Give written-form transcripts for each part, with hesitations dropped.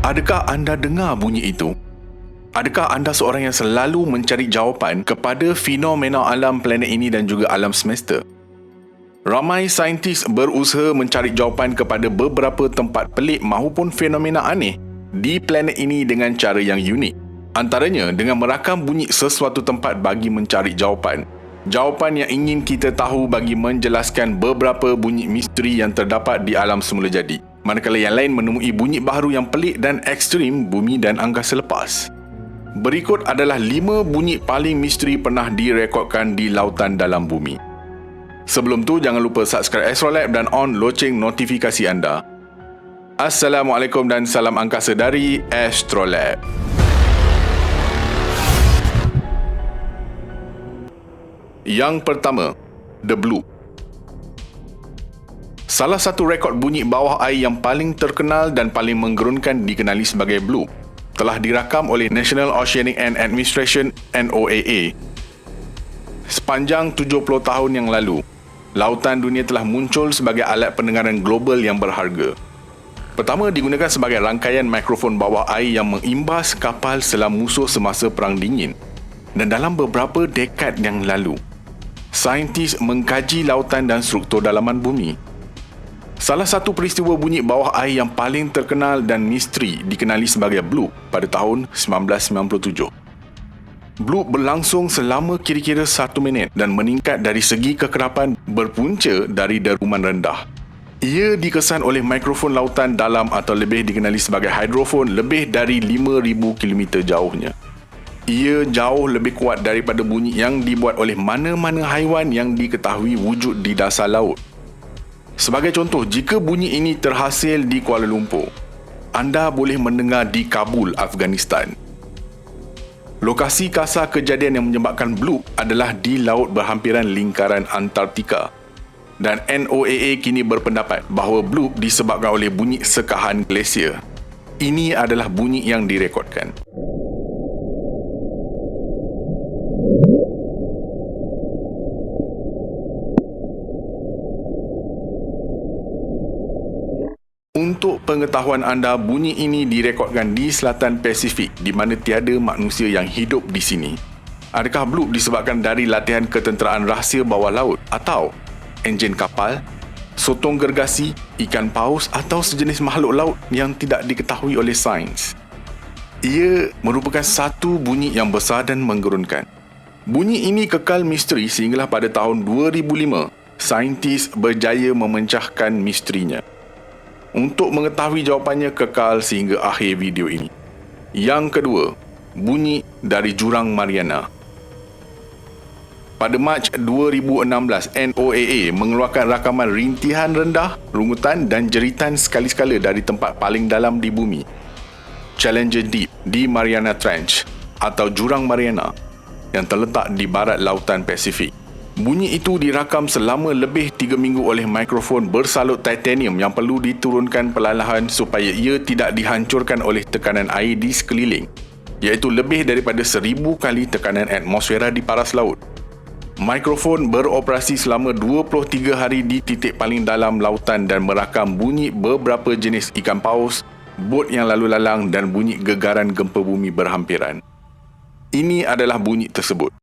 Adakah anda dengar bunyi itu? Adakah anda seorang yang selalu mencari jawapan kepada fenomena alam planet ini dan juga alam semesta? Ramai saintis berusaha mencari jawapan kepada beberapa tempat pelik maupun fenomena aneh di planet ini dengan cara yang unik. Antaranya dengan merakam bunyi sesuatu tempat bagi mencari jawapan. Jawapan yang ingin kita tahu bagi menjelaskan beberapa bunyi misteri yang terdapat di alam semula jadi. Manakala yang lain menemui bunyi baharu yang pelik dan ekstrim bumi dan angkasa lepas. Berikut adalah 5 bunyi paling misteri pernah direkodkan di lautan dalam bumi. Sebelum tu, jangan lupa subscribe Astrolab dan on loceng notifikasi anda. Assalamualaikum dan salam angkasa dari Astrolab. Yang pertama, The Blue. Salah satu rekod bunyi bawah air yang paling terkenal dan paling menggerunkan dikenali sebagai Blue telah dirakam oleh National Oceanic and Administration (NOAA). Sepanjang 70 tahun yang lalu, lautan dunia telah muncul sebagai alat pendengaran global yang berharga. Pertama digunakan sebagai rangkaian mikrofon bawah air yang mengimbas kapal selam musuh semasa Perang Dingin. Dan dalam beberapa dekad yang lalu, saintis mengkaji lautan dan struktur dalaman bumi. Salah satu peristiwa bunyi bawah air yang paling terkenal dan misteri dikenali sebagai Blue pada tahun 1997. Blue berlangsung selama kira-kira 1 minit dan meningkat dari segi kekerapan berpunca dari deruman rendah. Ia dikesan oleh mikrofon lautan dalam atau lebih dikenali sebagai hidrofon lebih dari 5,000 km jauhnya. Ia jauh lebih kuat daripada bunyi yang dibuat oleh mana-mana haiwan yang diketahui wujud di dasar laut. Sebagai contoh, jika bunyi ini terhasil di Kuala Lumpur, anda boleh mendengar di Kabul, Afghanistan. Lokasi kasar kejadian yang menyebabkan Blue adalah di laut berhampiran lingkaran Antartika. Dan NOAA kini berpendapat bahawa Blue disebabkan oleh bunyi sekahan glasier. Ini adalah bunyi yang direkodkan. Untuk pengetahuan anda, bunyi ini direkodkan di selatan Pasifik di mana tiada manusia yang hidup di sini. Adakah Blue disebabkan dari latihan ketenteraan rahsia bawah laut atau enjin kapal, sotong gergasi, ikan paus atau sejenis makhluk laut yang tidak diketahui oleh sains? Ia merupakan satu bunyi yang besar dan menggerunkan. Bunyi ini kekal misteri sehinggalah pada tahun 2005, saintis berjaya memecahkan misterinya. Untuk mengetahui jawapannya, kekal sehingga akhir video ini. Yang kedua, bunyi dari Jurang Mariana. Pada Mac 2016, NOAA mengeluarkan rakaman rintihan rendah, rungutan dan jeritan sekali-sekala dari tempat paling dalam di bumi, Challenger Deep di Mariana Trench atau Jurang Mariana yang terletak di barat lautan Pasifik. Bunyi itu dirakam selama lebih 3 minggu oleh mikrofon bersalut titanium yang perlu diturunkan perlahan supaya ia tidak dihancurkan oleh tekanan air di sekeliling, iaitu lebih daripada 1000 kali tekanan atmosfera di paras laut. Mikrofon beroperasi selama 23 hari di titik paling dalam lautan dan merakam bunyi beberapa jenis ikan paus, bot yang lalu lalang dan bunyi gegaran gempa bumi berhampiran. Ini adalah bunyi tersebut.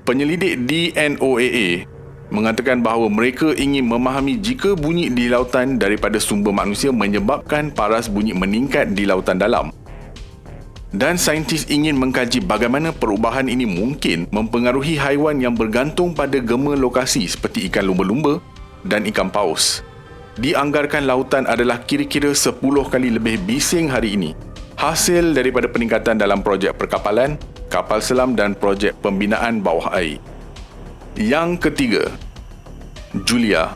Penyelidik di NOAA mengatakan bahawa mereka ingin memahami jika bunyi di lautan daripada sumber manusia menyebabkan paras bunyi meningkat di lautan dalam. Dan saintis ingin mengkaji bagaimana perubahan ini mungkin mempengaruhi haiwan yang bergantung pada gema lokasi seperti ikan lumba-lumba dan ikan paus. Dianggarkan lautan adalah kira-kira 10 kali lebih bising hari ini, hasil daripada peningkatan dalam projek perkapalan, kapal selam dan projek pembinaan bawah air. Yang ketiga, Julia.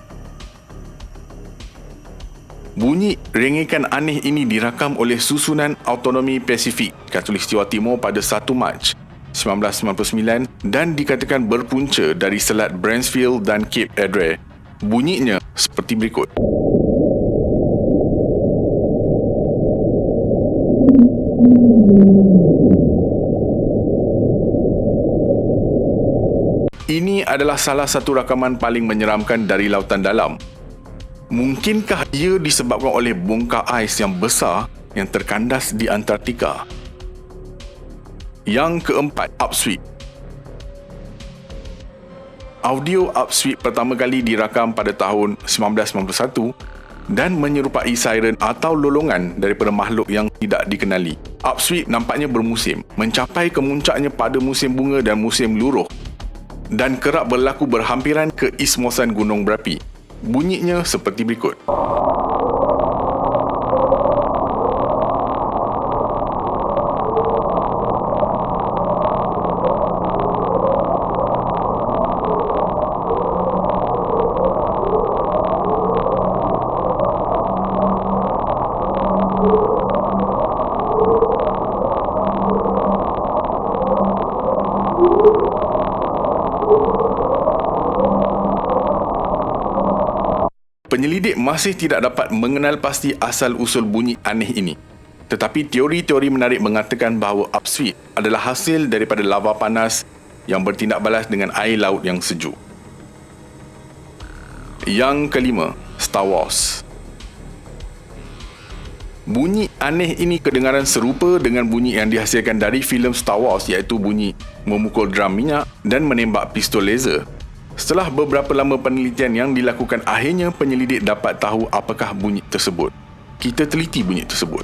Bunyi rengekan aneh ini dirakam oleh Susunan Autonomi Pasifik Khatulistiwa Timur pada 1 Mac 1999 dan dikatakan berpunca dari Selat Bransfield dan Cape Adre. Bunyinya seperti berikut. Ini adalah salah satu rakaman paling menyeramkan dari lautan dalam. Mungkinkah ia disebabkan oleh bongkar ais yang besar yang terkandas di Antartika? Yang keempat, upsweep. Audio upsweep pertama kali dirakam pada tahun 1991 dan menyerupai siren atau lolongan daripada makhluk yang tidak dikenali. Upsweep nampaknya bermusim, mencapai kemuncaknya pada musim bunga dan musim luruh, dan kerap berlaku berhampiran ke ismosan gunung berapi. Bunyinya seperti berikut. Penyelidik masih tidak dapat mengenal pasti asal-usul bunyi aneh ini. Tetapi teori-teori menarik mengatakan bahawa upsweep adalah hasil daripada lava panas yang bertindak balas dengan air laut yang sejuk. Yang kelima, Star Wars. Bunyi aneh ini kedengaran serupa dengan bunyi yang dihasilkan dari filem Star Wars, iaitu bunyi memukul drum minyak dan menembak pistol laser. Setelah beberapa lama penelitian yang dilakukan, akhirnya penyelidik dapat tahu apakah bunyi tersebut. Kita teliti bunyi tersebut.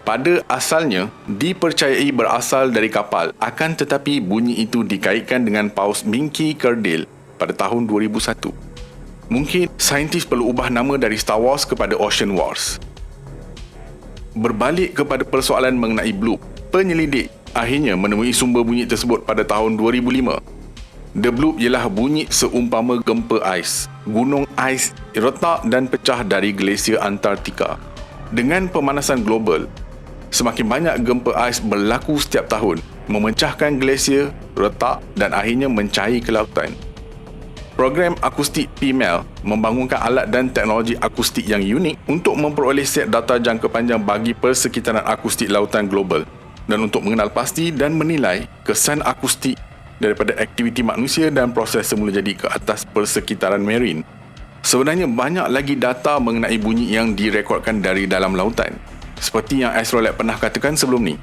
Pada asalnya, dipercayai berasal dari kapal, akan tetapi bunyi itu dikaitkan dengan paus Minky Cardile pada tahun 2001. Mungkin saintis perlu ubah nama dari Star Wars kepada Ocean Wars. Berbalik kepada persoalan mengenai bloop, penyelidik akhirnya menemui sumber bunyi tersebut pada tahun 2005. The bloop ialah bunyi seumpama gempa ais. Gunung ais retak dan pecah dari glasier Antartika. Dengan pemanasan global, semakin banyak gempa ais berlaku setiap tahun, memecahkan glasier, retak dan akhirnya mencair ke lautan. Program akustik PMEL membangunkan alat dan teknologi akustik yang unik untuk memperoleh set data jangka panjang bagi persekitaran akustik lautan global dan untuk mengenal pasti dan menilai kesan akustik daripada aktiviti manusia dan proses semula jadi ke atas persekitaran marine. Sebenarnya banyak lagi data mengenai bunyi yang direkodkan dari dalam lautan. Seperti yang Astrolab pernah katakan sebelum ni,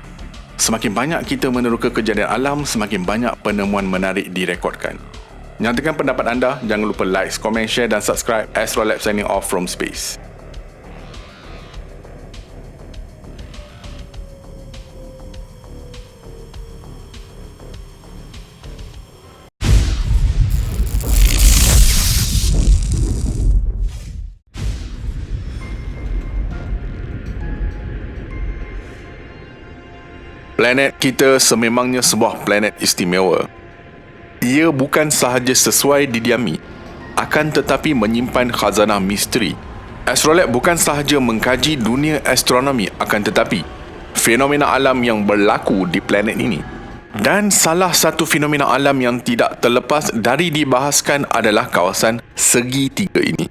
semakin banyak kita meneroka kejadian alam, semakin banyak penemuan menarik direkodkan. Nyatakan pendapat anda, jangan lupa like, komen, share dan subscribe. Astrolab signing off from space. Planet kita sememangnya sebuah planet istimewa. Ia bukan sahaja sesuai didiami, akan tetapi menyimpan khazanah misteri. Astrolab bukan sahaja mengkaji dunia astronomi, akan tetapi fenomena alam yang berlaku di planet ini. Dan salah satu fenomena alam yang tidak terlepas dari dibahaskan adalah kawasan segitiga ini.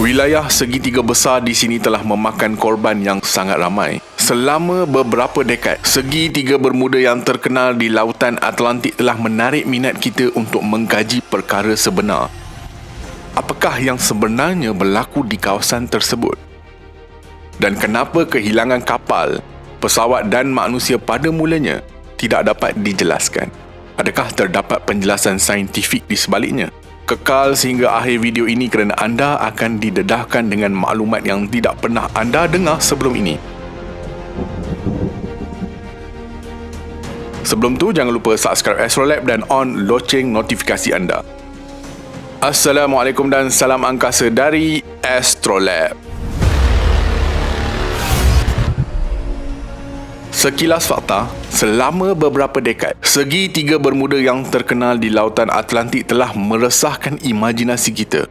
Wilayah segitiga besar di sini telah memakan korban yang sangat ramai. Selama beberapa dekad, segitiga bermuda yang terkenal di lautan Atlantik telah menarik minat kita untuk mengkaji perkara sebenar. Apakah yang sebenarnya berlaku di kawasan tersebut? Dan kenapa kehilangan kapal, pesawat dan manusia pada mulanya tidak dapat dijelaskan? Adakah terdapat penjelasan saintifik di sebaliknya? Kekal sehingga akhir video ini kerana anda akan didedahkan dengan maklumat yang tidak pernah anda dengar sebelum ini. Sebelum tu, jangan lupa subscribe Astrolab dan on loceng notifikasi anda. Assalamualaikum dan salam angkasa dari Astrolab. Sekilas fakta, selama beberapa dekad, segitiga bermuda yang terkenal di lautan Atlantik telah meresahkan imajinasi kita.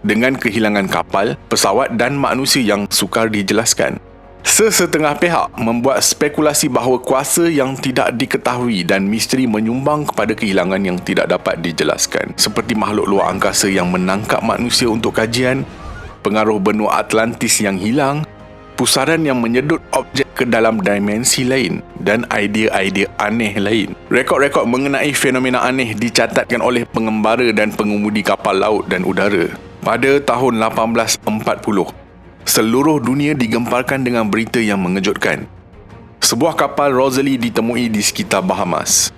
dengan kehilangan kapal, pesawat dan manusia yang sukar dijelaskan. Sesetengah pihak membuat spekulasi bahawa kuasa yang tidak diketahui dan misteri menyumbang kepada kehilangan yang tidak dapat dijelaskan, seperti makhluk luar angkasa yang menangkap manusia untuk kajian, pengaruh benua Atlantis yang hilang, pusaran yang menyedut objek ke dalam dimensi lain dan idea-idea aneh lain. Rekod-rekod mengenai fenomena aneh dicatatkan oleh pengembara dan pengemudi kapal laut dan udara. Pada tahun 1840, seluruh dunia digemparkan dengan berita yang mengejutkan. Sebuah kapal Rosalie ditemui di sekitar Bahamas.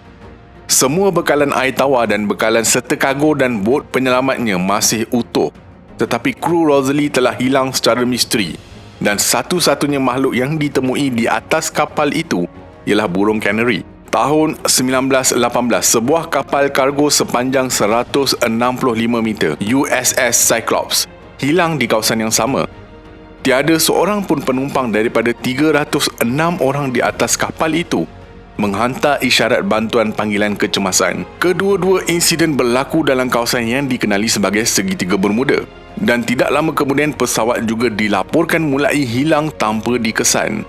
Semua bekalan air tawar dan bekalan serta kargo dan bot penyelamatnya masih utuh. Tetapi kru Rosalie telah hilang secara misteri dan satu-satunya makhluk yang ditemui di atas kapal itu ialah burung kanari. Tahun 1918, sebuah kapal kargo sepanjang 165 meter USS Cyclops hilang di kawasan yang sama. Tiada seorang pun penumpang daripada 306 orang di atas kapal itu menghantar isyarat bantuan panggilan kecemasan. Kedua-dua insiden berlaku dalam kawasan yang dikenali sebagai segitiga Bermuda, dan tidak lama kemudian pesawat juga dilaporkan mulai hilang tanpa dikesan.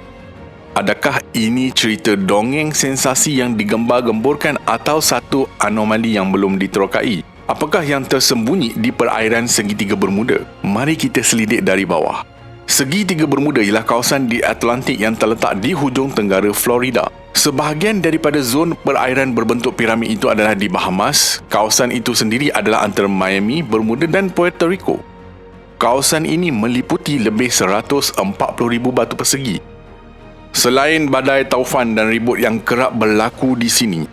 Adakah ini cerita dongeng sensasi yang digembar-gemburkan atau satu anomali yang belum diterokai? Apakah yang tersembunyi di perairan segitiga Bermuda? Mari kita selidik dari bawah. Segitiga Bermuda ialah kawasan di Atlantik yang terletak di hujung tenggara Florida. Sebahagian daripada zon perairan berbentuk piramid itu adalah di Bahamas. Kawasan itu sendiri adalah antara Miami, Bermuda dan Puerto Rico. Kawasan ini meliputi lebih 140,000 batu persegi. Selain badai taufan dan ribut yang kerap berlaku di sini,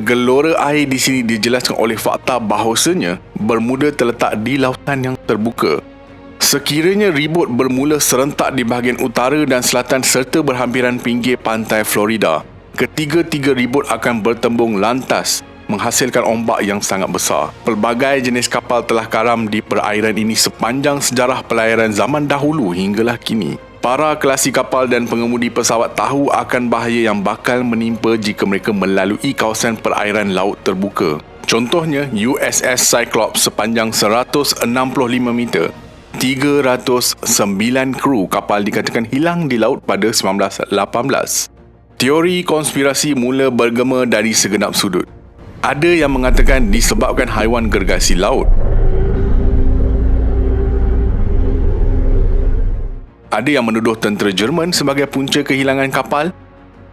gelora air di sini dijelaskan oleh fakta bahawasanya Bermuda terletak di lautan yang terbuka. Sekiranya ribut bermula serentak di bahagian utara dan selatan serta berhampiran pinggir pantai Florida, ketiga-tiga ribut akan bertembung lantas menghasilkan ombak yang sangat besar. Pelbagai jenis kapal telah karam di perairan ini sepanjang sejarah pelayaran zaman dahulu hinggalah kini. Para kelasi kapal dan pengemudi pesawat tahu akan bahaya yang bakal menimpa jika mereka melalui kawasan perairan laut terbuka. Contohnya, USS Cyclops sepanjang 165 meter. 309 kru kapal dikatakan hilang di laut pada 1918. Teori konspirasi mula bergema dari segenap sudut. Ada yang mengatakan disebabkan haiwan gergasi laut. Ada yang menuduh tentera Jerman sebagai punca kehilangan kapal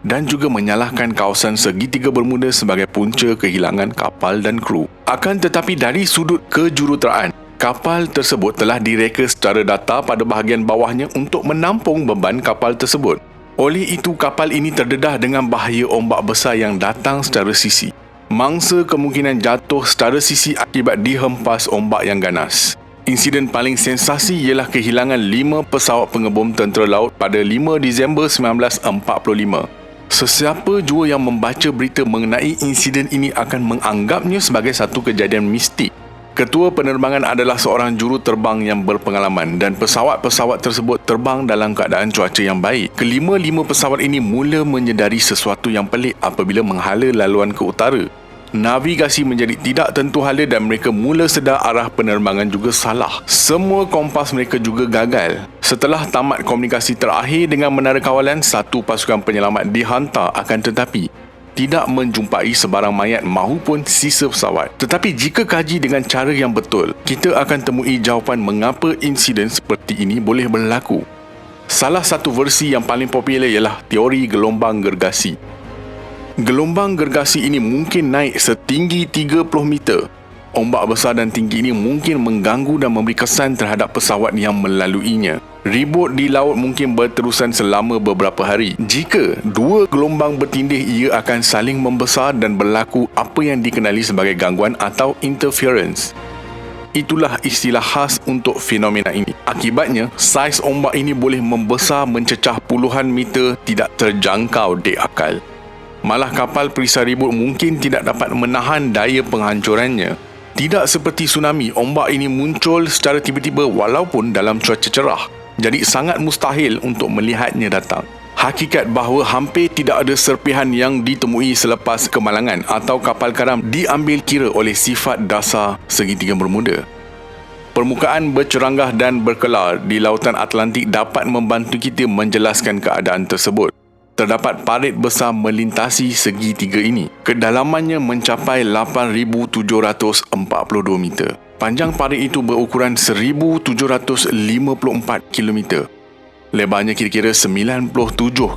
dan juga menyalahkan kawasan segitiga Bermuda sebagai punca kehilangan kapal dan kru. Akan tetapi dari sudut kejuruteraan, kapal tersebut telah direka secara data pada bahagian bawahnya untuk menampung beban kapal tersebut. Oleh itu, kapal ini terdedah dengan bahaya ombak besar yang datang secara sisi. Mangsa kemungkinan jatuh secara sisi akibat dihempas ombak yang ganas. Insiden paling sensasi ialah kehilangan 5 pesawat pengebom tentera laut pada 5 Disember 1945. Sesiapa jua yang membaca berita mengenai insiden ini akan menganggapnya sebagai satu kejadian mistik. Ketua penerbangan adalah seorang juruterbang yang berpengalaman dan pesawat-pesawat tersebut terbang dalam keadaan cuaca yang baik. Kelima-lima pesawat ini mula menyedari sesuatu yang pelik apabila menghala laluan ke utara. Navigasi menjadi tidak tentu hala dan mereka mula sedar arah penerbangan juga salah. Semua kompas mereka juga gagal. Setelah tamat komunikasi terakhir dengan menara kawalan, satu pasukan penyelamat dihantar akan tetapi tidak menjumpai sebarang mayat mahupun sisa pesawat. Tetapi jika kaji dengan cara yang betul, kita akan temui jawapan mengapa insiden seperti ini boleh berlaku. Salah satu versi yang paling popular ialah teori gelombang gergasi. Gelombang gergasi ini mungkin naik setinggi 30 meter. Ombak besar dan tinggi ini mungkin mengganggu dan memberi kesan terhadap pesawat yang melaluinya. Ribut di laut mungkin berterusan selama beberapa hari. Jika dua gelombang bertindih, ia akan saling membesar dan berlaku apa yang dikenali sebagai gangguan atau interference. Itulah istilah khas untuk fenomena ini. Akibatnya, saiz ombak ini boleh membesar mencecah puluhan meter tidak terjangkau di akal. Malah kapal perisai ribut mungkin tidak dapat menahan daya penghancurannya. Tidak seperti tsunami, ombak ini muncul secara tiba-tiba walaupun dalam cuaca cerah. Jadi sangat mustahil untuk melihatnya datang. Hakikat bahawa hampir tidak ada serpihan yang ditemui selepas kemalangan atau kapal karam diambil kira oleh sifat dasar segitiga Bermuda. Permukaan berceranggah dan berkelar di Lautan Atlantik dapat membantu kita menjelaskan keadaan tersebut. Terdapat parit besar melintasi segitiga ini. Kedalamannya mencapai 8,742 meter. Panjang parit itu berukuran 1,754 kilometer. Lebarnya kira-kira 97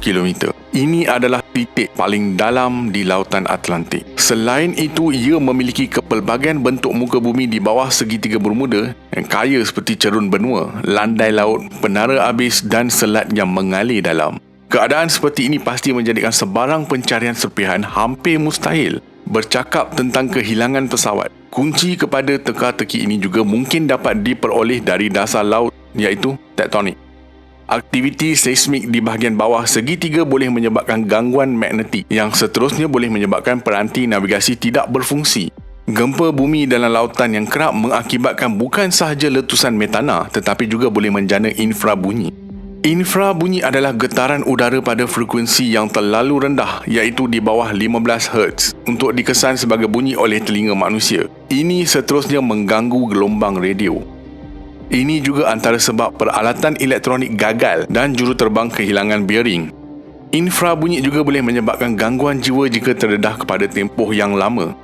km. Ini adalah titik paling dalam di Lautan Atlantik. Selain itu, ia memiliki kepelbagaian bentuk muka bumi di bawah segitiga Bermuda yang kaya seperti cerun benua, landai laut, penara abis dan selat yang mengalir dalam. Keadaan seperti ini pasti menjadikan sebarang pencarian serpihan hampir mustahil. Bercakap tentang kehilangan pesawat, kunci kepada teka-teki ini juga mungkin dapat diperoleh dari dasar laut, iaitu tektonik. Aktiviti seismik di bahagian bawah segitiga boleh menyebabkan gangguan magnetik yang seterusnya boleh menyebabkan peranti navigasi tidak berfungsi. Gempa bumi dalam lautan yang kerap mengakibatkan bukan sahaja letusan metana tetapi juga boleh menjana infrabunyi. Infrabunyi adalah getaran udara pada frekuensi yang terlalu rendah iaitu di bawah 15 Hz untuk dikesan sebagai bunyi oleh telinga manusia. Ini seterusnya mengganggu gelombang radio. Ini juga antara sebab peralatan elektronik gagal dan juruterbang kehilangan bearing. Infrabunyi juga boleh menyebabkan gangguan jiwa jika terdedah kepada tempoh yang lama.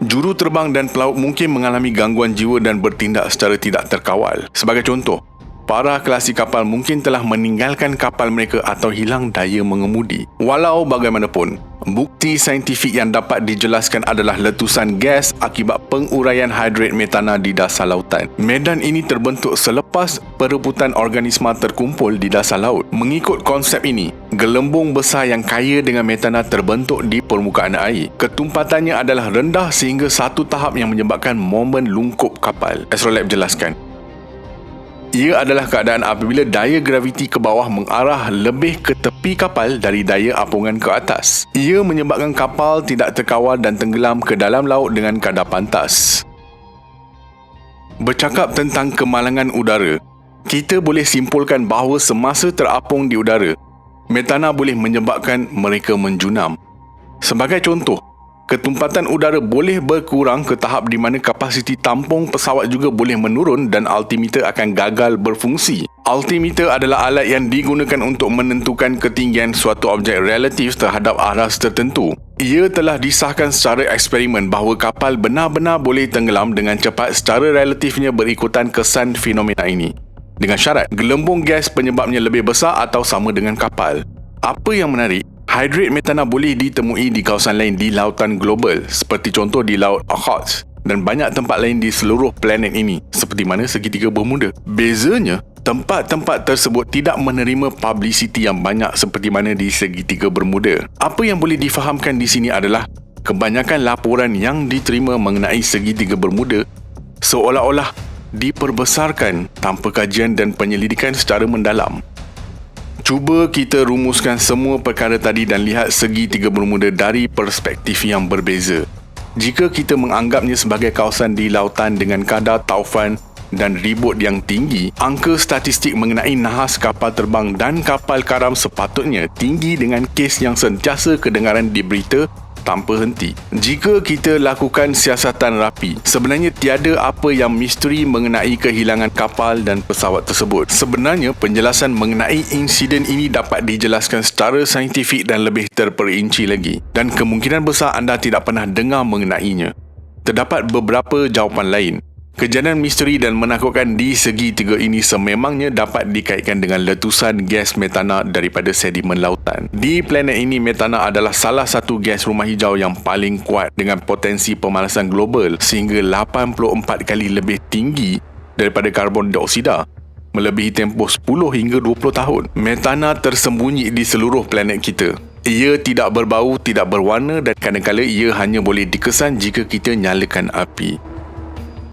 Juruterbang dan pelaut mungkin mengalami gangguan jiwa dan bertindak secara tidak terkawal. Sebagai contoh, para kelasi kapal mungkin telah meninggalkan kapal mereka atau hilang daya mengemudi. Walau bagaimanapun, bukti saintifik yang dapat dijelaskan adalah letusan gas akibat penguraian hidrat metana di dasar lautan. Medan ini terbentuk selepas perebutan organisma terkumpul di dasar laut. Mengikut konsep ini, gelembung besar yang kaya dengan metana terbentuk di permukaan air. Ketumpatannya adalah rendah sehingga satu tahap yang menyebabkan momen lungkup kapal. Astrolab jelaskan. Ia adalah keadaan apabila daya graviti ke bawah mengarah lebih ke tepi kapal dari daya apungan ke atas. Ia menyebabkan kapal tidak terkawal dan tenggelam ke dalam laut dengan kadar pantas. Bercakap tentang kemalangan udara, kita boleh simpulkan bahawa semasa terapung di udara, metana boleh menyebabkan mereka menjunam. Sebagai contoh, ketumpatan udara boleh berkurang ke tahap di mana kapasiti tampung pesawat juga boleh menurun dan altimeter akan gagal berfungsi. Altimeter adalah alat yang digunakan untuk menentukan ketinggian suatu objek relatif terhadap aras tertentu. Ia telah disahkan secara eksperimen bahawa kapal benar-benar boleh tenggelam dengan cepat secara relatifnya berikutan kesan fenomena ini. Dengan syarat, gelembung gas penyebabnya lebih besar atau sama dengan kapal. Apa yang menarik, hidrat metana boleh ditemui di kawasan lain di lautan global seperti contoh di Laut Okhotsk dan banyak tempat lain di seluruh planet ini seperti mana segitiga Bermuda. Bezanya, tempat-tempat tersebut tidak menerima publicity yang banyak seperti mana di segitiga Bermuda. Apa yang boleh difahamkan di sini adalah kebanyakan laporan yang diterima mengenai segitiga Bermuda seolah-olah diperbesarkan tanpa kajian dan penyelidikan secara mendalam. Cuba kita rumuskan semua perkara tadi dan lihat segitiga Bermuda dari perspektif yang berbeza. Jika kita menganggapnya sebagai kawasan di lautan dengan kadar taufan dan ribut yang tinggi, angka statistik mengenai nahas kapal terbang dan kapal karam sepatutnya tinggi dengan kes yang sentiasa kedengaran di berita tanpa henti. Jika kita lakukan siasatan rapi, sebenarnya tiada apa yang misteri mengenai kehilangan kapal dan pesawat tersebut. Sebenarnya, penjelasan mengenai insiden ini dapat dijelaskan secara saintifik dan lebih terperinci lagi. Dan kemungkinan besar anda tidak pernah dengar mengenainya. Terdapat beberapa jawapan lain. Kejadian misteri dan menakutkan di segitiga ini sememangnya dapat dikaitkan dengan letusan gas metana daripada sedimen lautan. Di planet ini, metana adalah salah satu gas rumah hijau yang paling kuat dengan potensi pemanasan global sehingga 84 kali lebih tinggi daripada karbon dioksida, melebihi tempoh 10 hingga 20 tahun. Metana tersembunyi di seluruh planet kita. Ia tidak berbau, tidak berwarna dan kadang-kadang ia hanya boleh dikesan jika kita nyalakan api.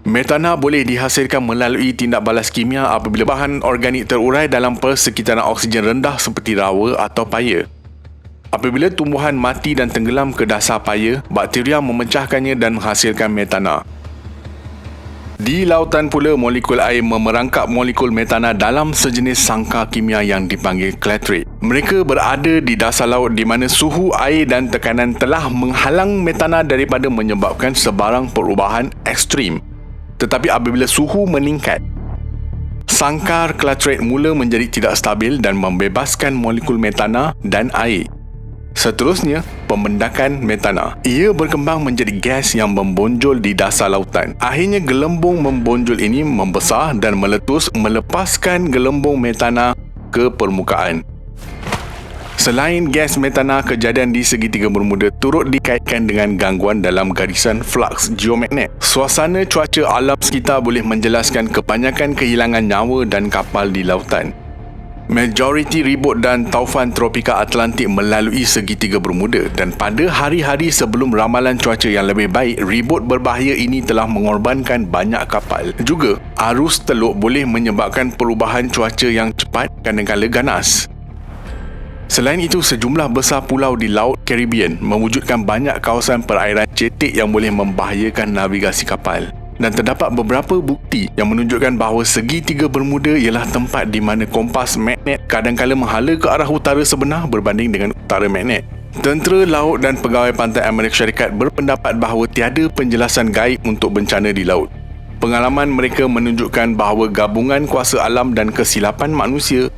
Metana boleh dihasilkan melalui tindak balas kimia apabila bahan organik terurai dalam persekitaran oksigen rendah seperti rawa atau paya. Apabila tumbuhan mati dan tenggelam ke dasar paya, bakteria memecahkannya dan menghasilkan metana. Di lautan pula, molekul air memerangkap molekul metana dalam sejenis sangkar kimia yang dipanggil clatrate. Mereka berada di dasar laut di mana suhu air dan tekanan telah menghalang metana daripada menyebabkan sebarang perubahan ekstrim. Tetapi apabila suhu meningkat, sangkar klatrat mula menjadi tidak stabil dan membebaskan molekul metana dan air. Seterusnya, pembendakan metana. Ia berkembang menjadi gas yang membonjol di dasar lautan. Akhirnya gelembung membonjol ini membesar dan meletus, melepaskan gelembung metana ke permukaan. Selain gas metana, kejadian di segitiga Bermuda turut dikaitkan dengan gangguan dalam garisan flux geomagnet. Suasana cuaca alam sekitar boleh menjelaskan kebanyakan kehilangan nyawa dan kapal di lautan. Majoriti ribut dan taufan tropika Atlantik melalui segitiga Bermuda, dan pada hari-hari sebelum ramalan cuaca yang lebih baik, ribut berbahaya ini telah mengorbankan banyak kapal. Juga, arus teluk boleh menyebabkan perubahan cuaca yang cepat kadang-kala ganas. Selain itu, sejumlah besar pulau di Laut Caribbean mewujudkan banyak kawasan perairan cetek yang boleh membahayakan navigasi kapal. Dan terdapat beberapa bukti yang menunjukkan bahawa segitiga Bermuda ialah tempat di mana kompas magnet kadang-kala menghala ke arah utara sebenar berbanding dengan utara magnet. Tentera Laut dan Pegawai Pantai Amerika Syarikat berpendapat bahawa tiada penjelasan gaib untuk bencana di laut. Pengalaman mereka menunjukkan bahawa gabungan kuasa alam dan kesilapan manusia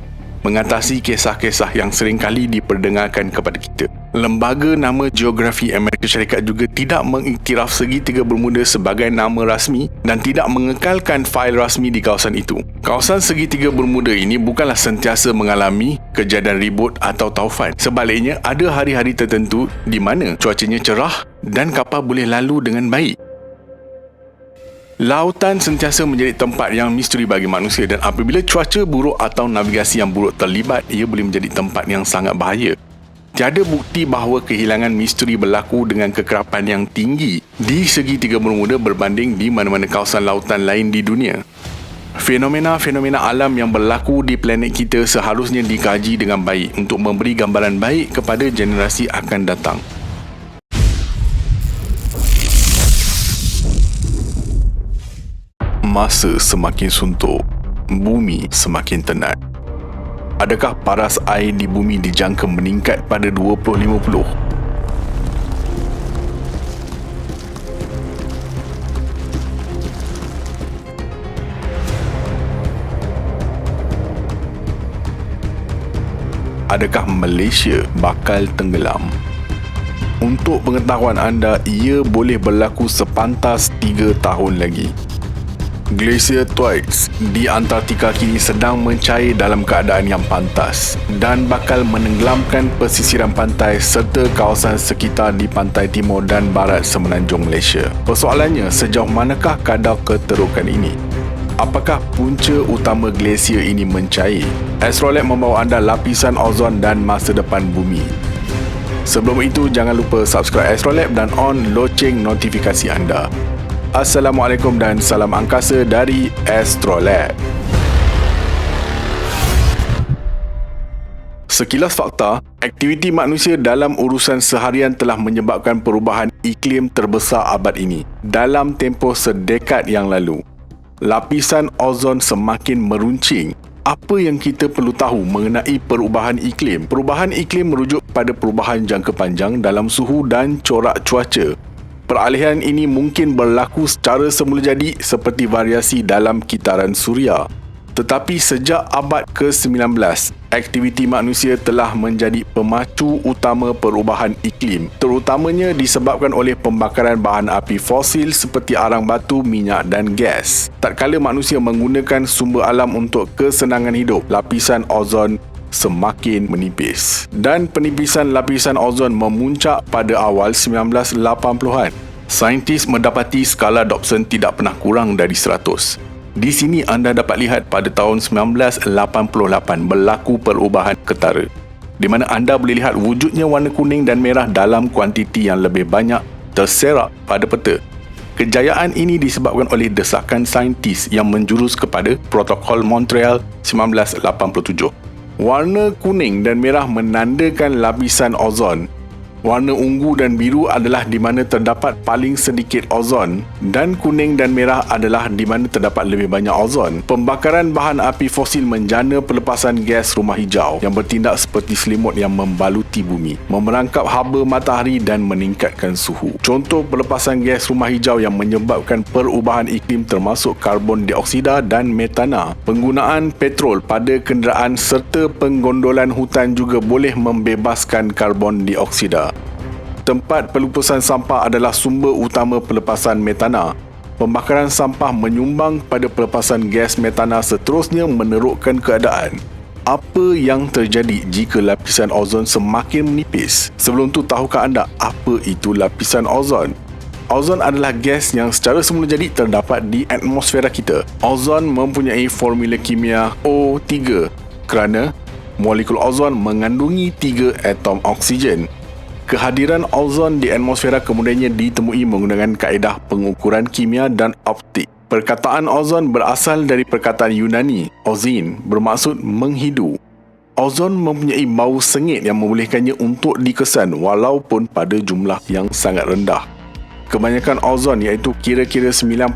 mengatasi kisah-kisah yang seringkali diperdengarkan kepada kita. Lembaga Nama Geografi Amerika Syarikat juga tidak mengiktiraf segitiga Bermuda sebagai nama rasmi dan tidak mengekalkan fail rasmi di kawasan itu. Kawasan segitiga Bermuda ini bukanlah sentiasa mengalami kejadian ribut atau taufan. Sebaliknya, ada hari-hari tertentu di mana cuacanya cerah dan kapal boleh lalu dengan baik. Lautan sentiasa menjadi tempat yang misteri bagi manusia, dan apabila cuaca buruk atau navigasi yang buruk terlibat, ia boleh menjadi tempat yang sangat bahaya. Tiada bukti bahawa kehilangan misteri berlaku dengan kekerapan yang tinggi di segitiga Bermuda berbanding di mana-mana kawasan lautan lain di dunia. Fenomena-fenomena alam yang berlaku di planet kita seharusnya dikaji dengan baik untuk memberi gambaran baik kepada generasi akan datang. Masa semakin suntuk, bumi semakin tenat. Adakah paras air di bumi dijangka meningkat pada 2050? Adakah Malaysia bakal tenggelam? Untuk pengetahuan anda, ia boleh berlaku sepantas 3 tahun lagi. Glasier Thwaites di Antartika kini sedang mencair dalam keadaan yang pantas dan bakal menenggelamkan pesisiran pantai serta kawasan sekitar di pantai timur dan barat semenanjung Malaysia. Persoalannya, sejauh manakah kadar keterukan ini? Apakah punca utama glasier ini mencair? Astrolab membawa anda lapisan ozon dan masa depan bumi. Sebelum itu, jangan lupa subscribe Astrolab dan on loceng notifikasi anda. Assalamualaikum dan salam angkasa dari Astrolab. Sekilas fakta, aktiviti manusia dalam urusan seharian telah menyebabkan perubahan iklim terbesar abad ini. Dalam tempoh sedekad yang lalu, lapisan ozon semakin meruncing. Apa yang kita perlu tahu mengenai perubahan iklim? Perubahan iklim merujuk pada perubahan jangka panjang dalam suhu dan corak cuaca. Peralihan ini mungkin berlaku secara semulajadi seperti variasi dalam kitaran suria. Tetapi sejak abad ke-19, aktiviti manusia telah menjadi pemacu utama perubahan iklim, terutamanya disebabkan oleh pembakaran bahan api fosil seperti arang batu, minyak dan gas. Tatkala manusia menggunakan sumber alam untuk kesenangan hidup, lapisan ozon semakin menipis. Dan penipisan lapisan ozon memuncak pada awal 1980-an. Saintis mendapati skala Dobson tidak pernah kurang dari 100. Di sini anda dapat lihat pada tahun 1988 berlaku perubahan ketara, di mana anda boleh lihat wujudnya warna kuning dan merah dalam kuantiti yang lebih banyak terserak pada peta. Kejayaan ini disebabkan oleh desakan saintis yang menjurus kepada Protokol Montreal 1987. Warna kuning dan merah menandakan lapisan ozon Warna ungu dan biru adalah di mana terdapat paling sedikit ozon dan kuning dan merah adalah di mana terdapat lebih banyak ozon. Pembakaran bahan api fosil menjana pelepasan gas rumah hijau yang bertindak seperti selimut yang membaluti bumi, memerangkap haba matahari dan meningkatkan suhu. Contoh pelepasan gas rumah hijau yang menyebabkan perubahan iklim termasuk karbon dioksida dan metana. Penggunaan petrol pada kenderaan serta penggondolan hutan juga boleh membebaskan karbon dioksida. Tempat pelupusan sampah adalah sumber utama pelepasan metana. Pembakaran sampah menyumbang pada pelepasan gas metana, seterusnya menerukkan keadaan. Apa yang terjadi jika lapisan ozon semakin menipis? Sebelum tu, tahukah anda apa itu lapisan ozon? Ozon adalah gas yang secara semula jadi terdapat di atmosfera kita. Ozon mempunyai formula kimia O3 kerana molekul ozon mengandungi 3 atom oksigen. Kehadiran ozon di atmosfera kemudiannya ditemui menggunakan kaedah pengukuran kimia dan optik. Perkataan ozon berasal dari perkataan Yunani, ozin, bermaksud menghidu. Ozon mempunyai bau sengit yang membolehkannya untuk dikesan walaupun pada jumlah yang sangat rendah. Kebanyakan ozon iaitu kira-kira 90%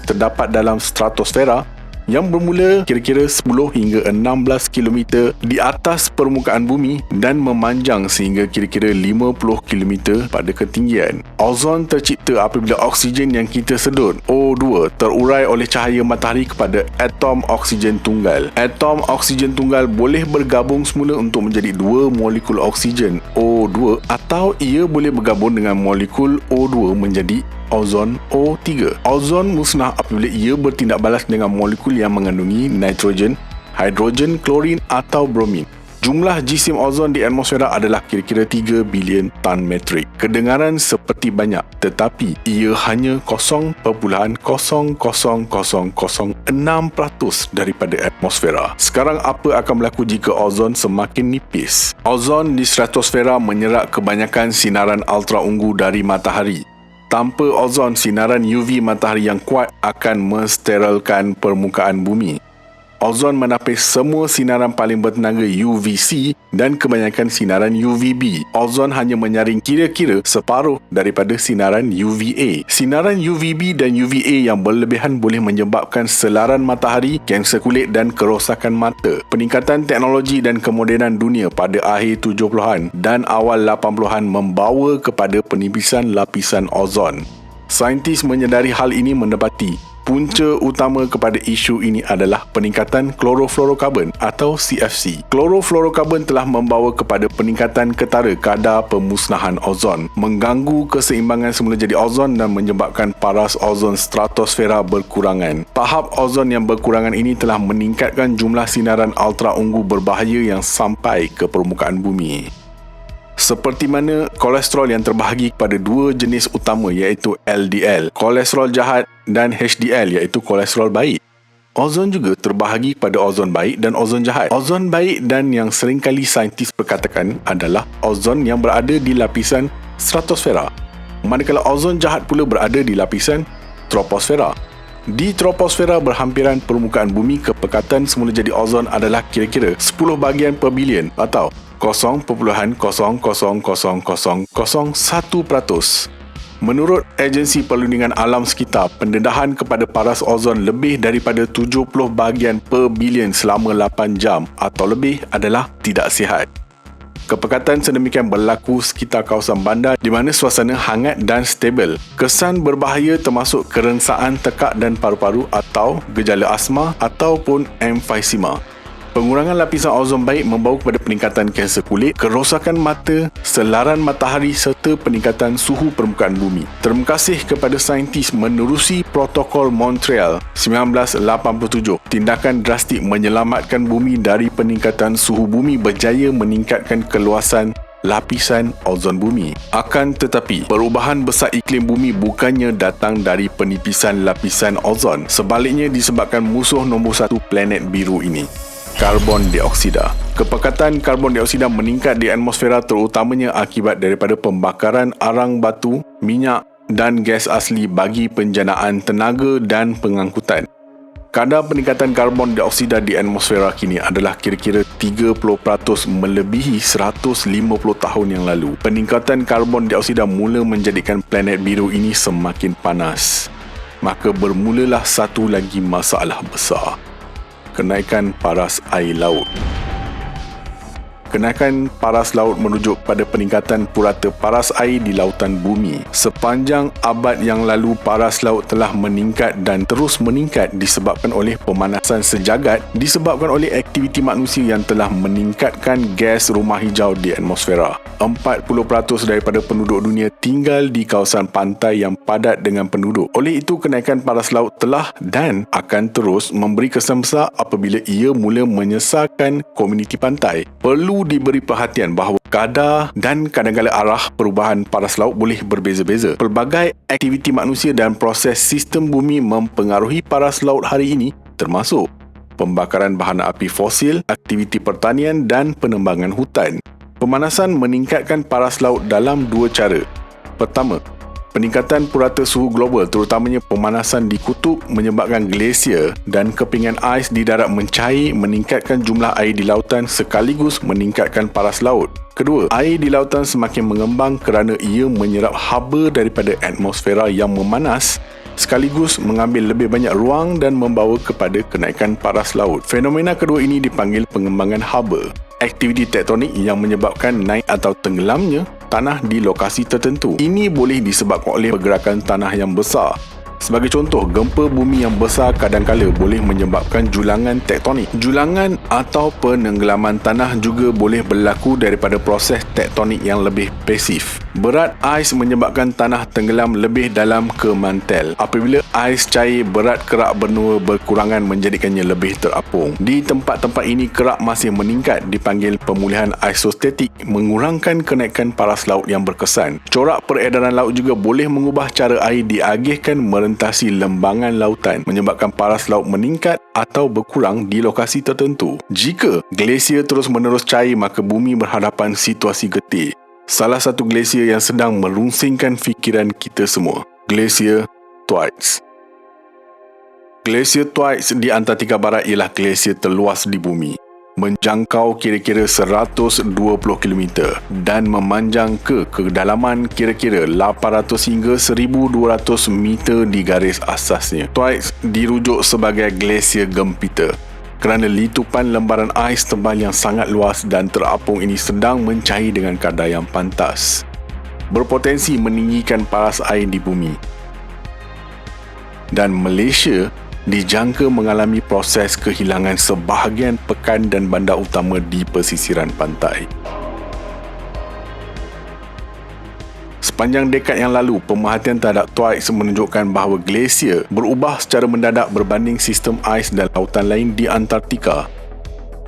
terdapat dalam stratosfera yang bermula kira-kira 10 hingga 16 km di atas permukaan bumi dan memanjang sehingga kira-kira 50 km pada ketinggian. Ozon tercipta apabila oksigen yang kita sedut, O2, terurai oleh cahaya matahari kepada atom oksigen tunggal. Atom oksigen tunggal boleh bergabung semula untuk menjadi 2 molekul oksigen, O2, atau ia boleh bergabung dengan molekul O2 menjadi ozon O3. Ozon musnah apabila ia bertindak balas dengan molekul yang mengandungi nitrogen, hidrogen, klorin atau bromin. Jumlah jisim ozon di atmosfera adalah kira-kira 3 bilion tan metrik. Kedengaran seperti banyak, tetapi ia hanya 0.00006% daripada atmosfera. Sekarang apa akan berlaku jika ozon semakin nipis? Ozon di stratosfera menyerap kebanyakan sinaran ultraungu dari matahari. Tanpa ozon, sinaran UV matahari yang kuat akan mensterilkan permukaan bumi. Ozon menapis semua sinaran paling bertenaga UVC dan kebanyakan sinaran UVB. Ozon hanya menyaring kira-kira separuh daripada sinaran UVA. Sinaran UVB dan UVA yang berlebihan boleh menyebabkan selaran matahari, kanser kulit dan kerosakan mata. Peningkatan teknologi dan kemodenan dunia pada akhir 70-an dan awal 80-an membawa kepada penipisan lapisan ozon. Saintis menyedari hal ini mendapati punca utama kepada isu ini adalah peningkatan klorofluorokarbon atau CFC. Klorofluorokarbon telah membawa kepada peningkatan ketara kadar pemusnahan ozon, mengganggu keseimbangan semula jadi ozon dan menyebabkan paras ozon stratosfera berkurangan. Tahap ozon yang berkurangan ini telah meningkatkan jumlah sinaran ultraungu berbahaya yang sampai ke permukaan bumi. Seperti mana kolesterol yang terbahagi kepada 2 jenis utama iaitu LDL, kolesterol jahat, dan HDL iaitu kolesterol baik. Ozon juga terbahagi kepada ozon baik dan ozon jahat. Ozon baik dan yang seringkali saintis perkatakan adalah ozon yang berada di lapisan stratosfera, manakala ozon jahat pula berada di lapisan troposfera. Di troposfera berhampiran permukaan bumi, kepekatan semula jadi ozon adalah kira-kira 10 bahagian per bilion atau 0.00001%. Menurut Agensi Perlindungan Alam Sekitar, pendedahan kepada paras ozon lebih daripada 70 bahagian per bilion selama 8 jam atau lebih adalah tidak sihat. Kepekatan sedemikian berlaku sekitar kawasan bandar di mana suasana hangat dan stabil. Kesan berbahaya termasuk kerengsaan tekak dan paru-paru atau gejala asma ataupun emphysema. Pengurangan lapisan ozon baik membawa kepada peningkatan kanser kulit, kerosakan mata, selaran matahari serta peningkatan suhu permukaan bumi. Terima kasih kepada saintis menerusi Protokol Montreal 1987. Tindakan drastik menyelamatkan bumi dari peningkatan suhu bumi berjaya meningkatkan keluasan lapisan ozon bumi. Akan tetapi, perubahan besar iklim bumi bukannya datang dari penipisan lapisan ozon. Sebaliknya disebabkan musuh nombor 1 planet biru ini, karbon dioksida. Kepekatan karbon dioksida meningkat di atmosfera terutamanya akibat daripada pembakaran arang batu, minyak dan gas asli bagi penjanaan tenaga dan pengangkutan. Kadar peningkatan karbon dioksida di atmosfera kini adalah kira-kira 30% melebihi 150 tahun yang lalu. Peningkatan karbon dioksida mula menjadikan planet biru ini semakin panas. Maka bermulalah satu lagi masalah besar. Kenaikan paras air laut. Kenaikan paras laut merujuk pada peningkatan purata paras air di lautan bumi. Sepanjang abad yang lalu, paras laut telah meningkat dan terus meningkat disebabkan oleh pemanasan sejagat disebabkan oleh aktiviti manusia yang telah meningkatkan gas rumah hijau di atmosfera. 40% daripada penduduk dunia tinggal di kawasan pantai yang padat dengan penduduk. Oleh itu, kenaikan paras laut telah dan akan terus memberi kesan besar apabila ia mula menyesatkan komuniti pantai. Perlu diberi perhatian bahawa kadar dan kadangkala arah perubahan paras laut boleh berbeza-beza. Pelbagai aktiviti manusia dan proses sistem bumi mempengaruhi paras laut hari ini, termasuk pembakaran bahan api fosil, aktiviti pertanian dan penembangan hutan. Pemanasan meningkatkan paras laut dalam dua cara. Pertama, peningkatan purata suhu global terutamanya pemanasan di kutub menyebabkan glasier dan kepingan ais di darat mencair meningkatkan jumlah air di lautan sekaligus meningkatkan paras laut. Kedua, air di lautan semakin mengembang kerana ia menyerap haba daripada atmosfera yang memanas sekaligus mengambil lebih banyak ruang dan membawa kepada kenaikan paras laut. Fenomena kedua ini dipanggil pengembangan haba. Aktiviti tektonik yang menyebabkan naik atau tenggelamnya tanah di lokasi tertentu. Ini boleh disebabkan oleh pergerakan tanah yang besar. Sebagai contoh, gempa bumi yang besar kadangkala boleh menyebabkan julangan tektonik. Julangan atau penenggelaman tanah juga boleh berlaku daripada proses tektonik yang lebih pasif. Berat ais menyebabkan tanah tenggelam lebih dalam ke mantel. Apabila ais cair, berat kerak benua berkurangan menjadikannya lebih terapung. Di tempat-tempat ini, kerak masih meningkat dipanggil pemulihan isostatik, mengurangkan kenaikan paras laut yang berkesan. Corak peredaran laut juga boleh mengubah cara air diagihkan merentasi lembangan lautan, menyebabkan paras laut meningkat atau berkurang di lokasi tertentu. Jika glasier terus-menerus cair, maka bumi berhadapan situasi getir. Salah satu glasier yang sedang merungsingkan fikiran kita semua, Glasier Thwaites. Glasier Thwaites di Antartika Barat ialah glasier terluas di bumi, menjangkau kira-kira 120 km dan memanjang ke kedalaman kira-kira 800 hingga 1200 meter di garis asasnya. Thwaites dirujuk sebagai glasier gempita kerana litupan lembaran ais tebal yang sangat luas dan terapung ini sedang mencair dengan kadar yang pantas, berpotensi meninggikan paras air di bumi. Dan Malaysia dijangka mengalami proses kehilangan sebahagian pekan dan bandar utama di pesisiran pantai. Sepanjang dekad yang lalu, pemerhatian terhadap Thwaites menunjukkan bahawa glasier berubah secara mendadak berbanding sistem ais dan lautan lain di Antartika.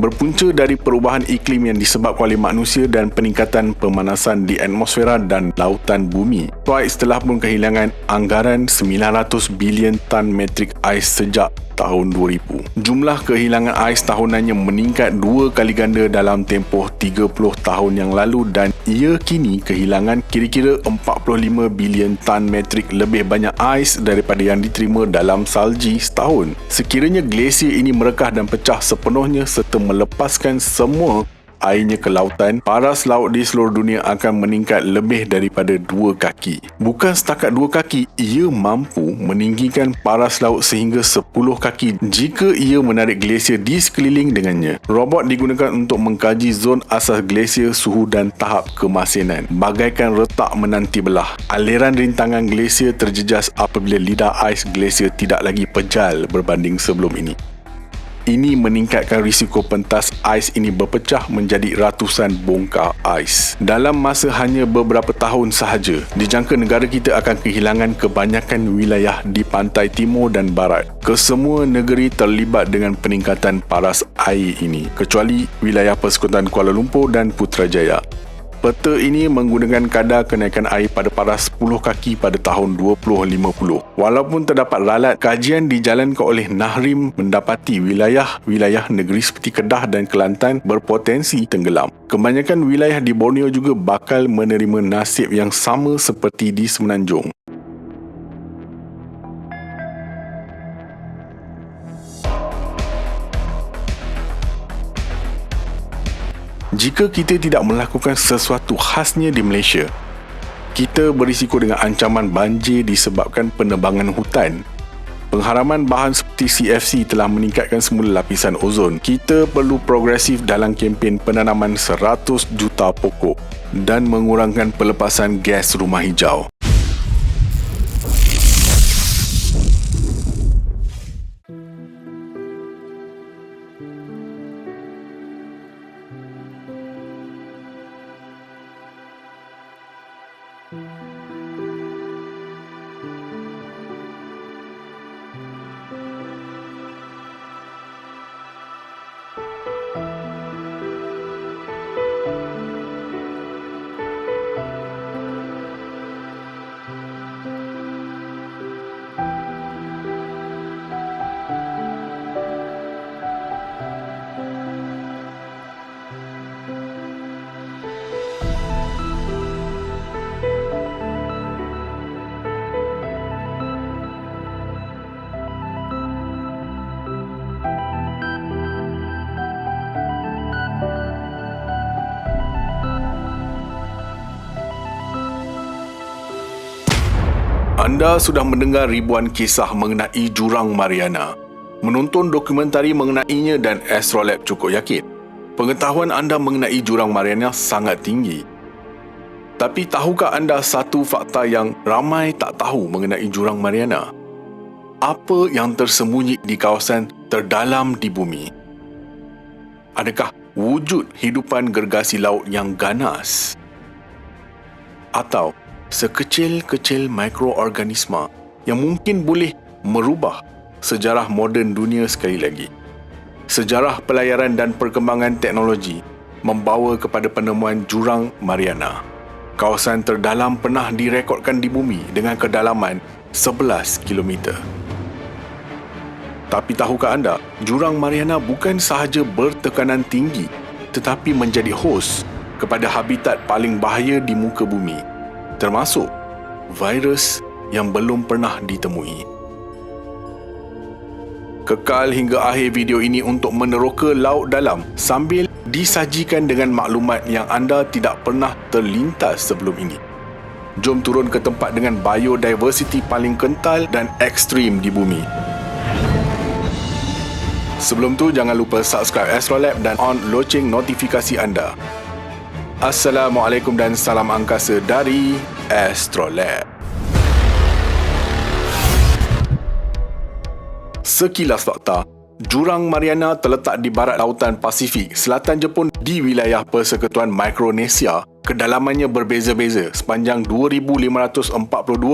Berpunca dari perubahan iklim yang disebabkan oleh manusia dan peningkatan pemanasan di atmosfera dan lautan bumi, Thwaites telah pun kehilangan anggaran 900 bilion tan metrik ais sejak tahun 2000. Jumlah kehilangan ais tahunannya meningkat 2 kali ganda dalam tempoh 30 tahun yang lalu dan ia kini kehilangan kira-kira 45 bilion tan metrik lebih banyak ais daripada yang diterima dalam salji setahun. Sekiranya glasier ini merekah dan pecah sepenuhnya serta melepaskan semua airnya ke lautan, paras laut di seluruh dunia akan meningkat lebih daripada 2 kaki. Bukan setakat 2 kaki, ia mampu meninggikan paras laut sehingga 10 kaki jika ia menarik glasier di sekeliling dengannya. Robot digunakan untuk mengkaji zon asas glasier, suhu dan tahap kemasinan. Bagaikan retak menanti belah, aliran rintangan glasier terjejas apabila lidah ais glasier tidak lagi pejal berbanding sebelum ini. Ini meningkatkan risiko pentas ais ini berpecah menjadi ratusan bongkar ais. Dalam masa hanya beberapa tahun sahaja, dijangka negara kita akan kehilangan kebanyakan wilayah di pantai timur dan barat. Kesemua negeri terlibat dengan peningkatan paras air ini, kecuali wilayah Persekutuan Kuala Lumpur dan Putrajaya. Peta ini menggunakan kadar kenaikan air pada paras 10 kaki pada tahun 2050. Walaupun terdapat ralat, kajian dijalankan oleh Nahrim mendapati wilayah-wilayah negeri seperti Kedah dan Kelantan berpotensi tenggelam. Kebanyakan wilayah di Borneo juga bakal menerima nasib yang sama seperti di Semenanjung. Jika kita tidak melakukan sesuatu khasnya di Malaysia, kita berisiko dengan ancaman banjir disebabkan penebangan hutan. Pengharaman bahan seperti CFC telah meningkatkan semula lapisan ozon. Kita perlu progresif dalam kempen penanaman 100 juta pokok dan mengurangkan pelepasan gas rumah hijau. Anda sudah mendengar ribuan kisah mengenai Jurang Mariana. Menonton dokumentari mengenainya dan Astrolab cukup yakin pengetahuan anda mengenai Jurang Mariana sangat tinggi. Tapi tahukah anda satu fakta yang ramai tak tahu mengenai Jurang Mariana? Apa yang tersembunyi di kawasan terdalam di bumi? Adakah wujud hidupan gergasi laut yang ganas? Atau sekecil-kecil mikroorganisma yang mungkin boleh merubah sejarah moden dunia sekali lagi? Sejarah pelayaran dan perkembangan teknologi membawa kepada penemuan Jurang Mariana. Kawasan terdalam pernah direkodkan di bumi dengan kedalaman 11 km. Tapi tahukah anda, Jurang Mariana bukan sahaja bertekanan tinggi tetapi menjadi hos kepada habitat paling bahaya di muka bumi, termasuk virus yang belum pernah ditemui. Kekal hingga akhir video ini untuk meneroka laut dalam sambil disajikan dengan maklumat yang anda tidak pernah terlintas sebelum ini. Jom turun ke tempat dengan biodiversity paling kental dan ekstrim di bumi. Sebelum tu, jangan lupa subscribe Astrolab dan on loceng notifikasi anda. Assalamualaikum dan salam angkasa dari Astrolab. Sekilas fakta, Jurang Mariana terletak di barat lautan Pasifik, selatan Jepun di wilayah Persekutuan Mikronesia. Kedalamannya berbeza-beza sepanjang 2,542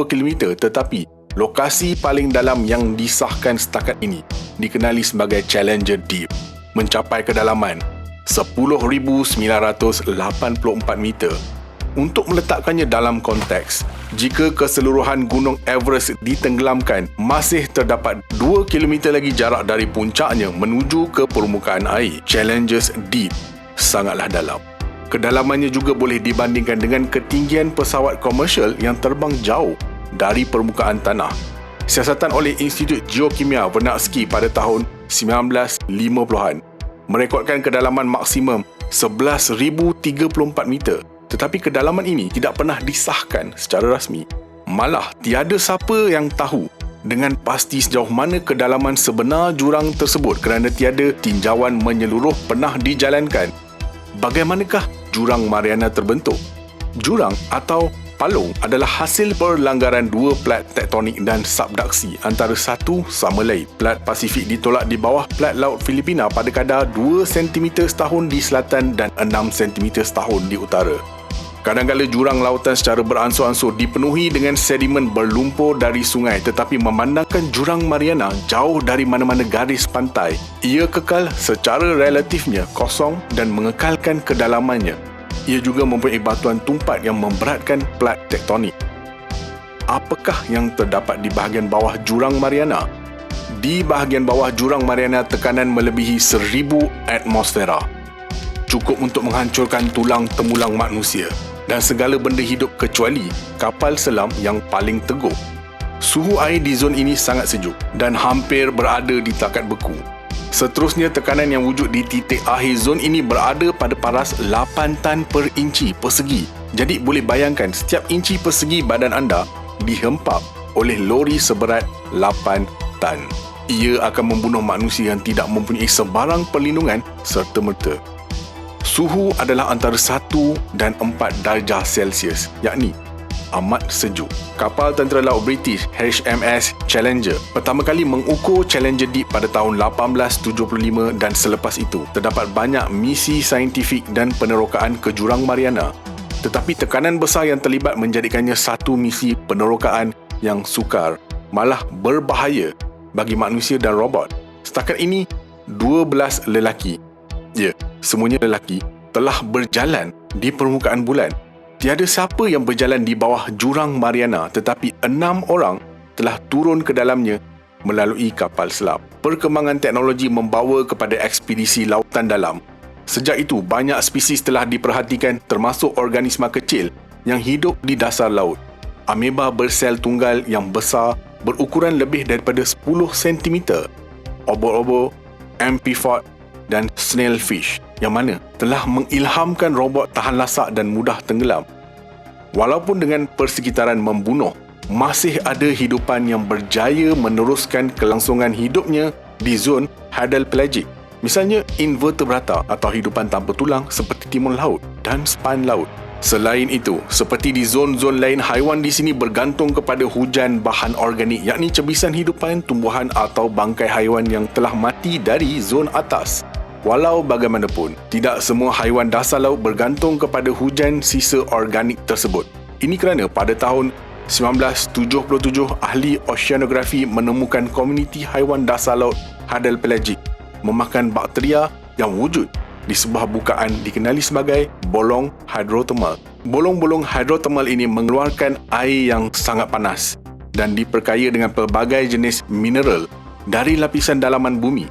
km, tetapi lokasi paling dalam yang disahkan setakat ini dikenali sebagai Challenger Deep, mencapai kedalaman 10,984 meter. Untuk meletakkannya dalam konteks, jika keseluruhan Gunung Everest ditenggelamkan, masih terdapat 2 km lagi jarak dari puncaknya menuju ke permukaan air. Challenger's Deep sangatlah dalam. Kedalamannya juga boleh dibandingkan dengan ketinggian pesawat komersial yang terbang jauh dari permukaan tanah. Siasatan oleh Institut Geokimia Vernadski pada tahun 1950-an merekodkan kedalaman maksimum 11,034 meter. Tetapi kedalaman ini tidak pernah disahkan secara rasmi. Malah, tiada siapa yang tahu dengan pasti sejauh mana kedalaman sebenar jurang tersebut kerana tiada tinjauan menyeluruh pernah dijalankan. Bagaimanakah Jurang Mariana terbentuk? Jurang atau palung adalah hasil perlanggaran dua plat tektonik dan subduksi antara satu sama lain. Plat Pasifik ditolak di bawah plat laut Filipina pada kadar 2 cm setahun di selatan dan 6 cm setahun di utara. Kadang-kadang jurang lautan secara beransur-ansur dipenuhi dengan sedimen berlumpur dari sungai, tetapi memandangkan Jurang Mariana jauh dari mana-mana garis pantai, ia kekal secara relatifnya kosong dan mengekalkan kedalamannya. Ia juga mempunyai batuan tumpat yang memberatkan plat tektonik. Apakah yang terdapat di bahagian bawah Jurang Mariana? Di bahagian bawah Jurang Mariana, tekanan melebihi 1000 atmosfera. Cukup untuk menghancurkan tulang temulang manusia dan segala benda hidup kecuali kapal selam yang paling teguh. Suhu air di zon ini sangat sejuk dan hampir berada di takat beku. Seterusnya, tekanan yang wujud di titik akhir zon ini berada pada paras 8 tan per inci persegi. Jadi boleh bayangkan setiap inci persegi badan anda dihempap oleh lori seberat 8 tan. Ia akan membunuh manusia yang tidak mempunyai sebarang perlindungan serta-merta. Suhu adalah antara 1 dan 4 darjah Celsius, yakni amat sejuk. Kapal tentera laut British HMS Challenger pertama kali mengukur Challenger Deep pada tahun 1875 dan selepas itu terdapat banyak misi saintifik dan penerokaan ke Jurang Mariana. Tetapi tekanan besar yang terlibat menjadikannya satu misi penerokaan yang sukar, malah berbahaya bagi manusia dan robot. Setakat ini, 12 lelaki, semuanya lelaki, telah berjalan di permukaan bulan. Tiada siapa yang berjalan di bawah Jurang Mariana, tetapi 6 orang telah turun ke dalamnya melalui kapal selam. Perkembangan teknologi membawa kepada ekspedisi lautan dalam. Sejak itu, banyak spesies telah diperhatikan, termasuk organisma kecil yang hidup di dasar laut. Ameba bersel tunggal yang besar berukuran lebih daripada 10 cm, obor-obor, amphipod dan snailfish yang mana telah mengilhamkan robot tahan lasak dan mudah tenggelam. Walaupun dengan persekitaran membunuh, masih ada hidupan yang berjaya meneruskan kelangsungan hidupnya di zon hadal-pelagic. Misalnya invertebrata atau hidupan tanpa tulang seperti timun laut dan span laut. Selain itu, seperti di zon-zon lain, haiwan di sini bergantung kepada hujan bahan organik, yakni cebisan hidupan, tumbuhan atau bangkai haiwan yang telah mati dari zon atas. Walau bagaimanapun, tidak semua haiwan dasar laut bergantung kepada hujan sisa organik tersebut. Ini kerana pada tahun 1977, ahli oceanografi menemukan komuniti haiwan dasar laut hadal-pelagic memakan bakteria yang wujud di sebuah bukaan dikenali sebagai bolong hidrotermal. Bolong-bolong hidrotermal ini mengeluarkan air yang sangat panas dan diperkaya dengan pelbagai jenis mineral dari lapisan dalaman bumi.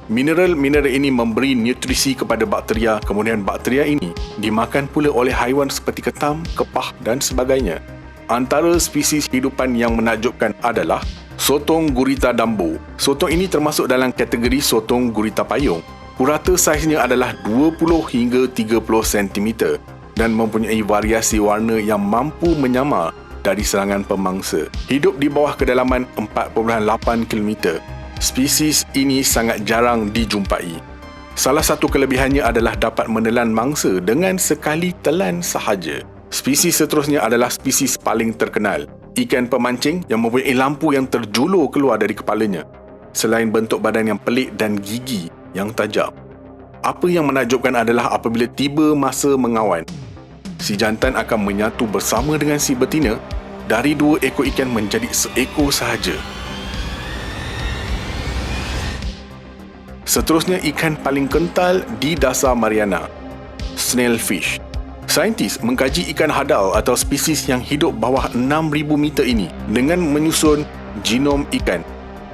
Mineral-mineral ini memberi nutrisi kepada bakteria, kemudian bakteria ini dimakan pula oleh haiwan seperti ketam, kepah dan sebagainya. Antara spesies hidupan yang menakjubkan adalah sotong gurita dambu. Sotong ini termasuk dalam kategori sotong gurita payung. Purata saiznya adalah 20 hingga 30 cm dan mempunyai variasi warna yang mampu menyamar dari serangan pemangsa. Hidup di bawah kedalaman 4.8 km. Spesies ini sangat jarang dijumpai. Salah satu kelebihannya adalah dapat menelan mangsa dengan sekali telan sahaja. Spesies seterusnya adalah spesies paling terkenal, ikan pemancing yang mempunyai lampu yang terjulur keluar dari kepalanya. Selain bentuk badan yang pelik dan gigi yang tajam, apa yang menakjubkan adalah apabila tiba masa mengawan, si jantan akan menyatu bersama dengan si betina. Dari 2 ekor ikan menjadi seekor sahaja. Seterusnya, ikan paling kental di dasar Mariana, snailfish. Saintis mengkaji ikan hadal atau spesies yang hidup bawah 6,000 meter ini dengan menyusun genom ikan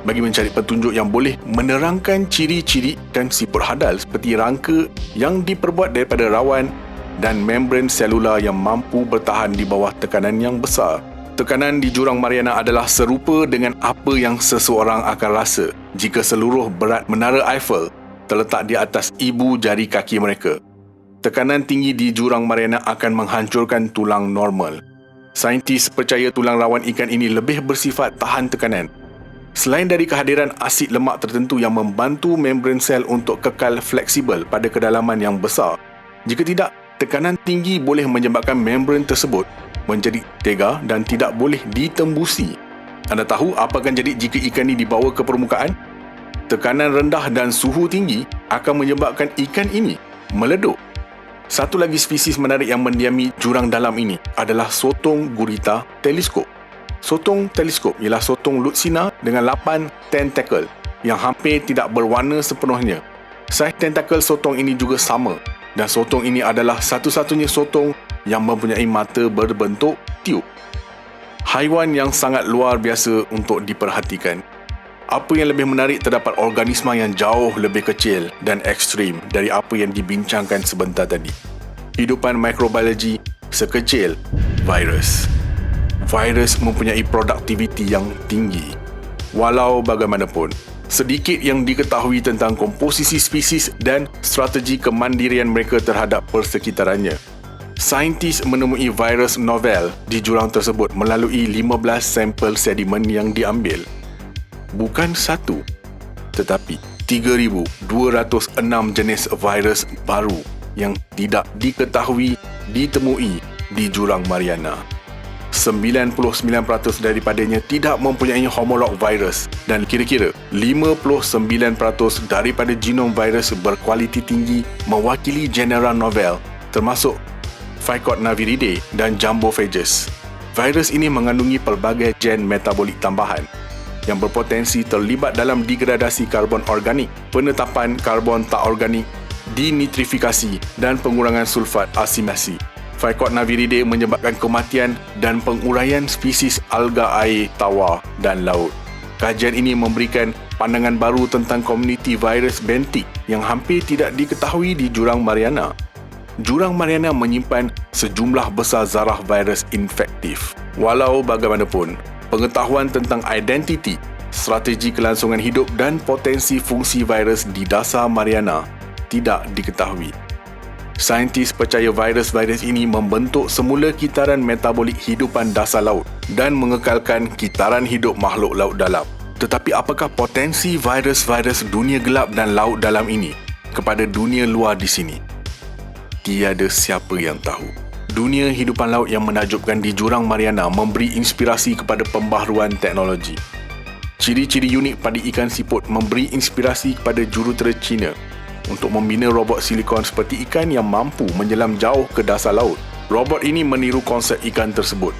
bagi mencari petunjuk yang boleh menerangkan ciri-ciri dan sifat hadal seperti rangka yang diperbuat daripada rawan dan membran selular yang mampu bertahan di bawah tekanan yang besar. Tekanan di Jurang Mariana adalah serupa dengan apa yang seseorang akan rasa jika seluruh berat Menara Eiffel terletak di atas ibu jari kaki mereka. Tekanan tinggi di Jurang Mariana akan menghancurkan tulang normal. Saintis percaya tulang rawan ikan ini lebih bersifat tahan tekanan. Selain dari kehadiran asid lemak tertentu yang membantu membran sel untuk kekal fleksibel pada kedalaman yang besar, jika tidak, tekanan tinggi boleh menyebabkan membran tersebut menjadi tegar dan tidak boleh ditembusi. Anda tahu apa akan jadi jika ikan ini dibawa ke permukaan? Tekanan rendah dan suhu tinggi akan menyebabkan ikan ini meleduk. Satu lagi spesies menarik yang mendiami jurang dalam ini adalah sotong gurita teleskop. Sotong teleskop ialah sotong lutsina dengan 8 tentakel yang hampir tidak berwarna sepenuhnya. Saiz tentakel sotong ini juga sama, dan sotong ini adalah satu-satunya sotong yang mempunyai mata berbentuk tiup. Haiwan yang sangat luar biasa untuk diperhatikan. Apa yang lebih menarik, terdapat organisma yang jauh lebih kecil dan ekstrim dari apa yang dibincangkan sebentar tadi. Hidupan mikrobiologi sekecil virus. Virus mempunyai produktiviti yang tinggi. Walau bagaimanapun, Sedikit yang diketahui tentang komposisi spesies dan strategi kemandirian mereka terhadap persekitarannya. Saintis menemui virus novel di jurang tersebut melalui 15 sampel sedimen yang diambil. Bukan satu, tetapi 3,206 jenis virus baru yang tidak diketahui ditemui di jurang Mariana. 99% daripadanya tidak mempunyai homolog virus dan kira-kira 59% daripada genom virus berkualiti tinggi mewakili genera novel termasuk Phycotnaviridae dan Jambophagus. Virus ini mengandungi pelbagai gen metabolik tambahan yang berpotensi terlibat dalam degradasi karbon organik, penetapan karbon tak organik, dinitrifikasi dan pengurangan sulfat asimasi. Phycotnaviridae menyebabkan kematian dan penguraian spesies alga air, tawar dan laut. Kajian ini memberikan pandangan baru tentang komuniti virus bentik yang hampir tidak diketahui di Jurang Mariana. Jurang Mariana menyimpan sejumlah besar zarah virus infektif. Walau bagaimanapun, pengetahuan tentang identiti, strategi kelangsungan hidup dan potensi fungsi virus di dasar Mariana tidak diketahui. Saintis percaya virus-virus ini membentuk semula kitaran metabolik hidupan dasar laut dan mengekalkan kitaran hidup makhluk laut dalam. Tetapi apakah potensi virus-virus dunia gelap dan laut dalam ini kepada dunia luar di sini? Tiada siapa yang tahu. Dunia hidupan laut yang menakjubkan di Jurang Mariana memberi inspirasi kepada pembaharuan teknologi. Ciri-ciri unik pada ikan siput memberi inspirasi kepada jurutera Cina untuk membina robot silikon seperti ikan yang mampu menyelam jauh ke dasar laut. Robot ini meniru konsep ikan tersebut.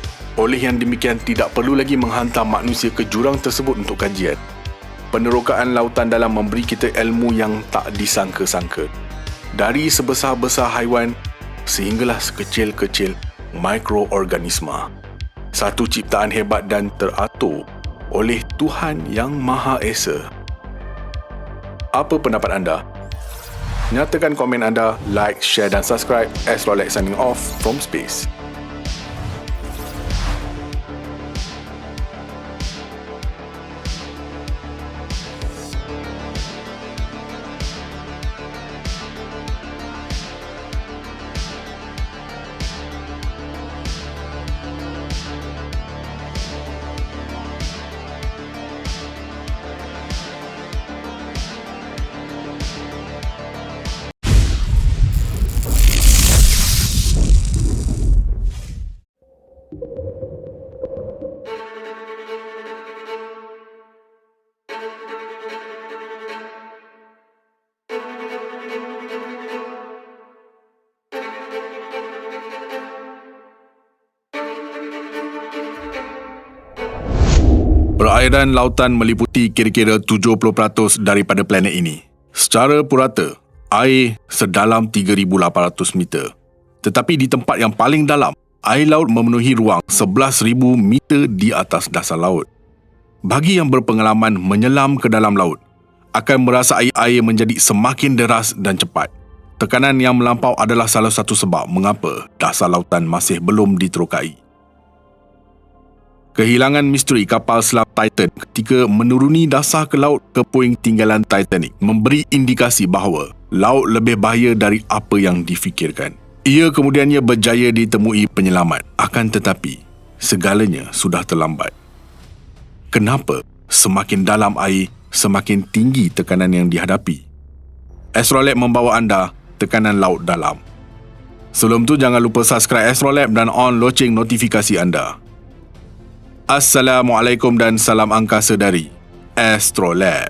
Oleh yang demikian, tidak perlu lagi menghantar manusia ke jurang tersebut untuk kajian. Penerokaan lautan dalam memberi kita ilmu yang tak disangka-sangka. Dari sebesar-besar haiwan sehinggalah sekecil-kecil mikroorganisma. Satu ciptaan hebat dan teratur oleh Tuhan Yang Maha Esa. Apa pendapat anda? Nyatakan komen anda, like, share dan subscribe. Astrolek signing off from space. Perairan lautan meliputi kira-kira 70% daripada planet ini. Secara purata, air sedalam 3,800 meter. Tetapi di tempat yang paling dalam, air laut memenuhi ruang 11,000 meter di atas dasar laut. Bagi yang berpengalaman menyelam ke dalam laut, akan merasai air menjadi semakin deras dan cepat. Tekanan yang melampau adalah salah satu sebab mengapa dasar lautan masih belum diterokai. Kehilangan misteri kapal selam Titan ketika menuruni dasar ke laut ke puing tinggalan Titanic memberi indikasi bahawa laut lebih bahaya dari apa yang difikirkan. Ia kemudiannya berjaya ditemui penyelamat, akan tetapi segalanya sudah terlambat. Kenapa semakin dalam air, semakin tinggi tekanan yang dihadapi? Astrolab membawa anda tekanan laut dalam. Sebelum tu jangan lupa subscribe Astrolab dan on loceng notifikasi anda. Assalamualaikum dan salam angkasa dari Astrolab.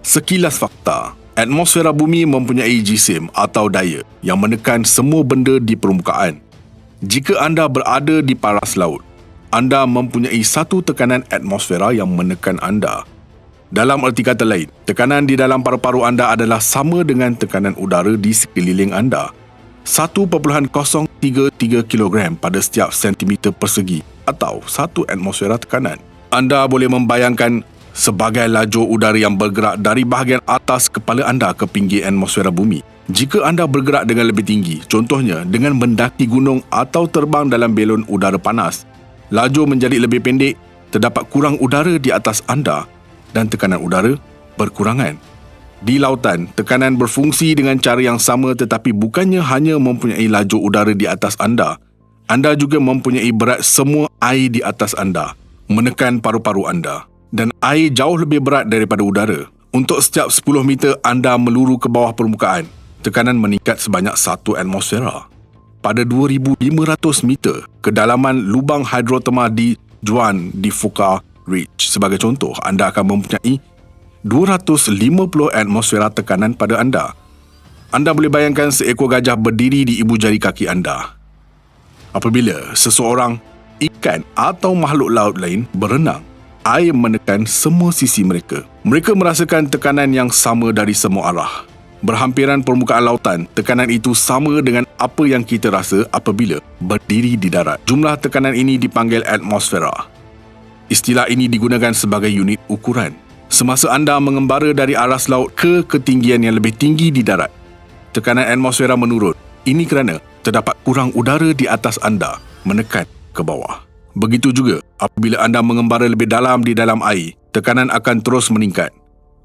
Sekilas fakta, atmosfera bumi mempunyai jisim atau daya yang menekan semua benda di permukaan. Jika anda berada di paras laut, anda mempunyai satu tekanan atmosfera yang menekan anda. Dalam erti kata lain, tekanan di dalam paru-paru anda adalah sama dengan tekanan udara di sekeliling anda. 1.033 kg pada setiap sentimeter persegi atau 1 atmosfera tekanan. Anda boleh membayangkan sebagai lajur udara yang bergerak dari bahagian atas kepala anda ke pinggir atmosfera bumi. Jika anda bergerak dengan lebih tinggi, contohnya dengan mendaki gunung atau terbang dalam belon udara panas, lajur menjadi lebih pendek terdapat kurang udara di atas anda dan tekanan udara berkurangan. Di lautan, tekanan berfungsi dengan cara yang sama tetapi bukannya hanya mempunyai laju udara di atas anda juga mempunyai berat semua air di atas anda, menekan paru-paru anda. Dan air jauh lebih berat daripada udara. Untuk setiap 10 meter anda meluru ke bawah permukaan, tekanan meningkat sebanyak 1 atmosfera. Pada 2,500 meter, kedalaman lubang hidroterma di Juan di Fuca Ridge sebagai contoh, anda akan mempunyai 250 atmosfera tekanan pada anda. Anda boleh bayangkan seekor gajah berdiri di ibu jari kaki anda. Apabila seseorang, ikan atau makhluk laut lain berenang, air menekan semua sisi mereka. Mereka merasakan tekanan yang sama dari semua arah. Berhampiran permukaan lautan, tekanan itu sama dengan apa yang kita rasa apabila berdiri di darat. Jumlah tekanan ini dipanggil atmosfera. Istilah ini digunakan sebagai unit ukuran. Semasa anda mengembara dari aras laut ke ketinggian yang lebih tinggi di darat, tekanan atmosfera menurun. Ini kerana terdapat kurang udara di atas anda, menekan ke bawah. Begitu juga apabila anda mengembara lebih dalam di dalam air, tekanan akan terus meningkat.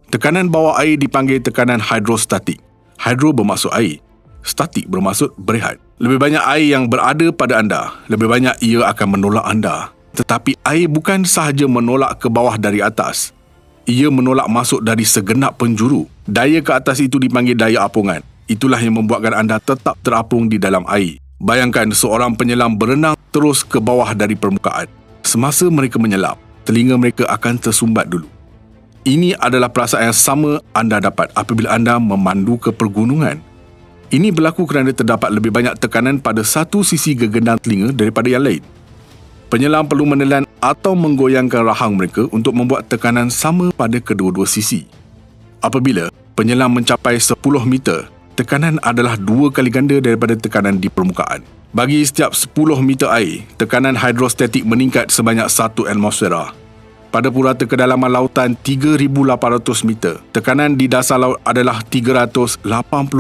Tekanan bawah air dipanggil tekanan hidrostatik. Hidro bermaksud air, statik bermaksud berehat. Lebih banyak air yang berada pada anda, lebih banyak ia akan menolak anda. Tetapi air bukan sahaja menolak ke bawah dari atas, ia menolak masuk dari segenap penjuru. Daya ke atas itu dipanggil daya apungan. Itulah yang membuatkan anda tetap terapung di dalam air. Bayangkan seorang penyelam berenang terus ke bawah dari permukaan. Semasa mereka menyelam, telinga mereka akan tersumbat dulu. Ini adalah perasaan yang sama anda dapat apabila anda memandu ke pergunungan. Ini berlaku kerana terdapat lebih banyak tekanan pada satu sisi gegendang telinga daripada yang lain. Penyelam perlu menelan atau menggoyangkan rahang mereka untuk membuat tekanan sama pada kedua-dua sisi. Apabila penyelam mencapai 10 meter, tekanan adalah 2 kali ganda daripada tekanan di permukaan. Bagi setiap 10 meter air, tekanan hidrostatik meningkat sebanyak 1 atmosfera. Pada purata kedalaman lautan 3,800 meter, tekanan di dasar laut adalah 380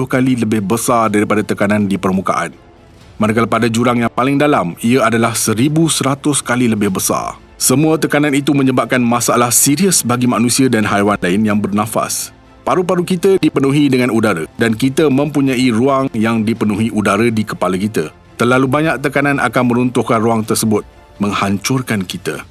kali lebih besar daripada tekanan di permukaan. Manakala pada jurang yang paling dalam, ia adalah 1,100 kali lebih besar. Semua tekanan itu menyebabkan masalah serius bagi manusia dan haiwan lain yang bernafas. Paru-paru kita dipenuhi dengan udara dan kita mempunyai ruang yang dipenuhi udara di kepala kita. Terlalu banyak tekanan akan meruntuhkan ruang tersebut, menghancurkan kita.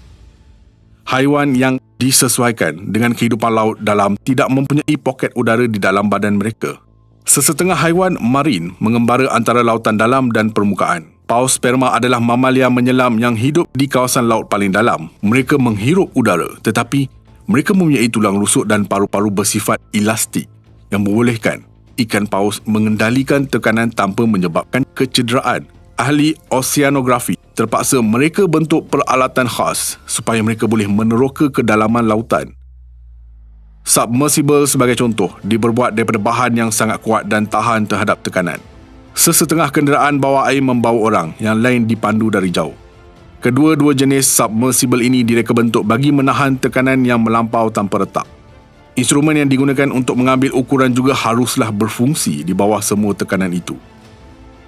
Haiwan yang disesuaikan dengan kehidupan laut dalam tidak mempunyai poket udara di dalam badan mereka. Sesetengah haiwan marin mengembara antara lautan dalam dan permukaan. Paus sperma adalah mamalia menyelam yang hidup di kawasan laut paling dalam. Mereka menghirup udara, tetapi mereka mempunyai tulang rusuk dan paru-paru bersifat elastik yang membolehkan ikan paus mengendalikan tekanan tanpa menyebabkan kecederaan. Ahli oceanografi terpaksa mereka bentuk peralatan khas supaya mereka boleh meneroka kedalaman lautan. Submersible sebagai contoh diperbuat daripada bahan yang sangat kuat dan tahan terhadap tekanan. Sesetengah kenderaan bawah air membawa orang, yang lain dipandu dari jauh. Kedua-dua jenis submersible ini direka bentuk bagi menahan tekanan yang melampau tanpa retak. Instrumen yang digunakan untuk mengambil ukuran juga haruslah berfungsi di bawah semua tekanan itu.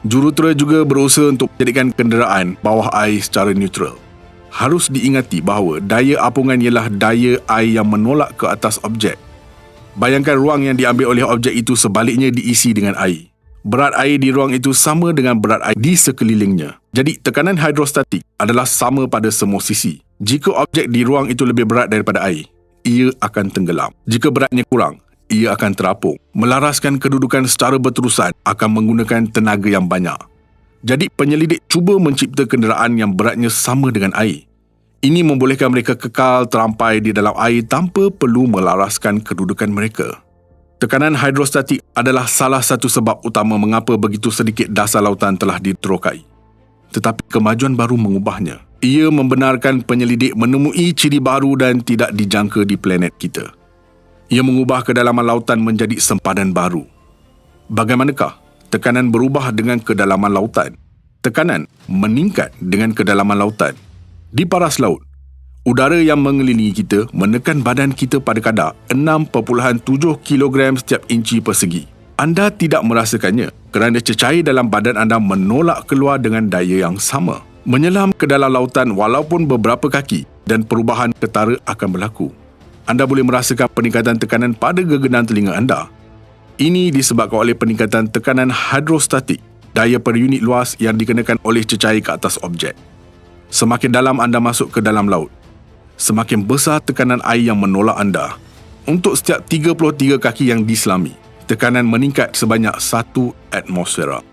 Jurutera juga berusaha untuk menjadikan kenderaan bawah air secara neutral. Harus diingati bahawa daya apungan ialah daya air yang menolak ke atas objek. Bayangkan ruang yang diambil oleh objek itu sebaliknya diisi dengan air. Berat air di ruang itu sama dengan berat air di sekelilingnya. Jadi, tekanan hidrostatik adalah sama pada semua sisi. Jika objek di ruang itu lebih berat daripada air, ia akan tenggelam. Jika beratnya kurang, ia akan terapung. Melaraskan kedudukan secara berterusan akan menggunakan tenaga yang banyak. Jadi, penyelidik cuba mencipta kenderaan yang beratnya sama dengan air. Ini membolehkan mereka kekal terampai di dalam air tanpa perlu melaraskan kedudukan mereka. Tekanan hidrostatik adalah salah satu sebab utama mengapa begitu sedikit dasar lautan telah diterokai. Tetapi kemajuan baru mengubahnya. Ia membenarkan penyelidik menemui ciri baru dan tidak dijangka di planet kita. Ia mengubah kedalaman lautan menjadi sempadan baru. Bagaimanakah tekanan berubah dengan kedalaman lautan? Tekanan meningkat dengan kedalaman lautan. Di paras laut, udara yang mengelilingi kita menekan badan kita pada kadar 6.7 kg setiap inci persegi. Anda tidak merasakannya kerana cecair dalam badan anda menolak keluar dengan daya yang sama. Menyelam ke dalam lautan walaupun beberapa kaki dan perubahan ketara akan berlaku. Anda boleh merasakan peningkatan tekanan pada geganan telinga anda. Ini disebabkan oleh peningkatan tekanan hidrostatik, daya pada unit luas yang dikenakan oleh cecair ke atas objek. Semakin dalam anda masuk ke dalam laut, semakin besar tekanan air yang menolak anda. Untuk setiap 33 kaki yang diselami, tekanan meningkat sebanyak 1 atmosfera.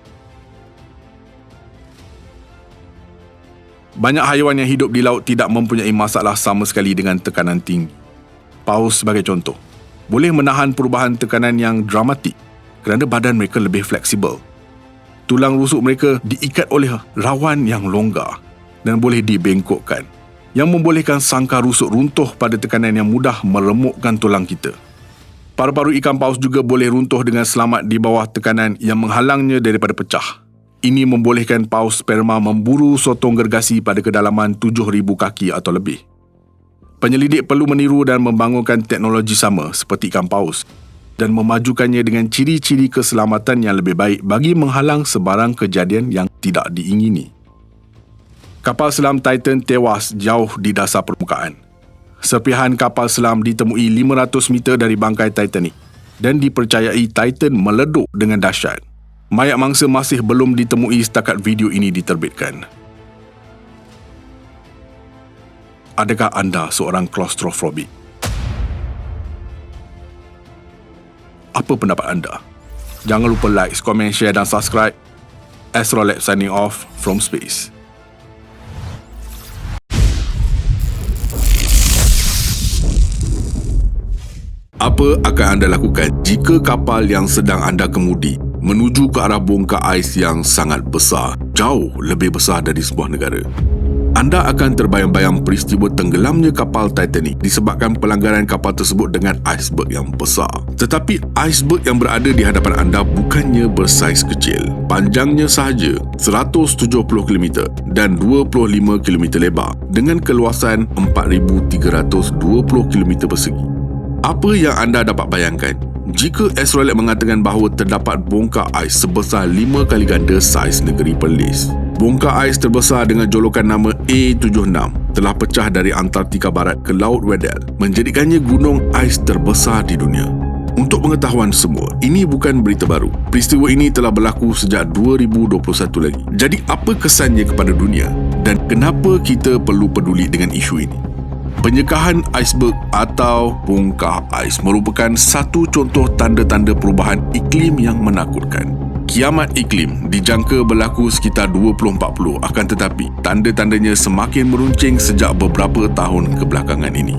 Banyak haiwan yang hidup di laut tidak mempunyai masalah sama sekali dengan tekanan tinggi. Paus sebagai contoh, boleh menahan perubahan tekanan yang dramatik kerana badan mereka lebih fleksibel. Tulang rusuk mereka diikat oleh rawan yang longgar dan boleh dibengkokkan, yang membolehkan sangkar rusuk runtuh pada tekanan yang mudah meremukkan tulang kita. Paru-paru ikan paus juga boleh runtuh dengan selamat di bawah tekanan yang menghalangnya daripada pecah. Ini membolehkan paus sperma memburu sotong gergasi pada kedalaman 7,000 kaki atau lebih. Penyelidik perlu meniru dan membangunkan teknologi sama seperti ikan paus dan memajukannya dengan ciri-ciri keselamatan yang lebih baik bagi menghalang sebarang kejadian yang tidak diingini. Kapal selam Titan tewas jauh di dasar permukaan. Serpihan kapal selam ditemui 500 meter dari bangkai Titanic dan dipercayai Titan meleduk dengan dahsyat. Mayat mangsa masih belum ditemui setakat video ini diterbitkan. Adakah anda seorang klaustrofobik? Apa pendapat anda? Jangan lupa like, komen, share dan subscribe. Astrolab signing off from space. Apa akan anda lakukan jika kapal yang sedang anda kemudi menuju ke arah bongkar ais yang sangat besar, jauh lebih besar dari sebuah negara? Anda akan terbayang-bayang peristiwa tenggelamnya kapal Titanic disebabkan pelanggaran kapal tersebut dengan iceberg yang besar. Tetapi iceberg yang berada di hadapan anda bukannya bersaiz kecil. Panjangnya sahaja 170 km dan 25 km lebar dengan keluasan 4,320 km persegi. Apa yang anda dapat bayangkan jika astrolab mengatakan bahawa terdapat bongkar ais sebesar 5 kali ganda saiz negeri Perlis? Bongkar ais terbesar dengan jolokan nama A76 telah pecah dari Antartika Barat ke Laut Weddell, menjadikannya gunung ais terbesar di dunia. Untuk pengetahuan semua, ini bukan berita baru. Peristiwa ini telah berlaku sejak 2021 lagi. Jadi apa kesannya kepada dunia dan kenapa kita perlu peduli dengan isu ini? Penyekahan iceberg atau bongkar ais merupakan satu contoh tanda-tanda perubahan iklim yang menakutkan. Kiamat iklim dijangka berlaku sekitar 2040, akan tetapi tanda-tandanya semakin meruncing sejak beberapa tahun kebelakangan ini.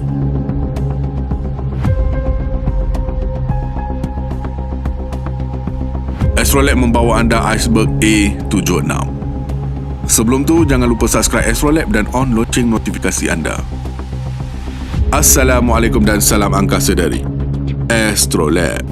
Astrolab membawa anda iceberg A76. Sebelum tu, jangan lupa subscribe Astrolab dan on loceng notifikasi anda. Assalamualaikum dan salam angkasa dari Astrolab.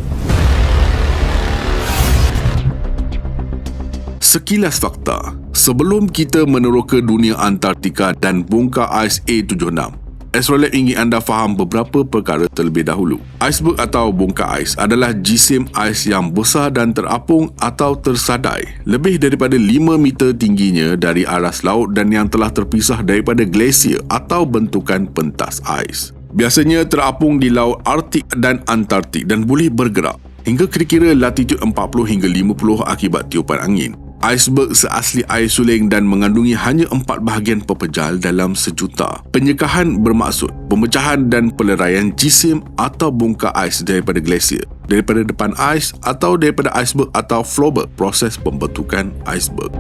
Sekilas fakta, sebelum kita meneroka dunia Antartika dan bongkar ais A76, Astrolab ingin anda faham beberapa perkara terlebih dahulu. Iceberg atau bongkar ais adalah jisim ais yang besar dan terapung atau tersadai lebih daripada 5 meter tingginya dari aras laut dan yang telah terpisah daripada glasier atau bentukan pentas ais. Biasanya terapung di laut Arktik dan Antartik dan boleh bergerak hingga kira-kira latitud 40 hingga 50 akibat tiupan angin. Iceberg seasli air suling dan mengandungi hanya 4 bahagian pepejal dalam sejuta. Penyekahan bermaksud pemecahan dan peleraian jisim atau bongkar ais daripada glasier, daripada depan ais atau daripada iceberg atau floeberg, proses pembentukan iceberg.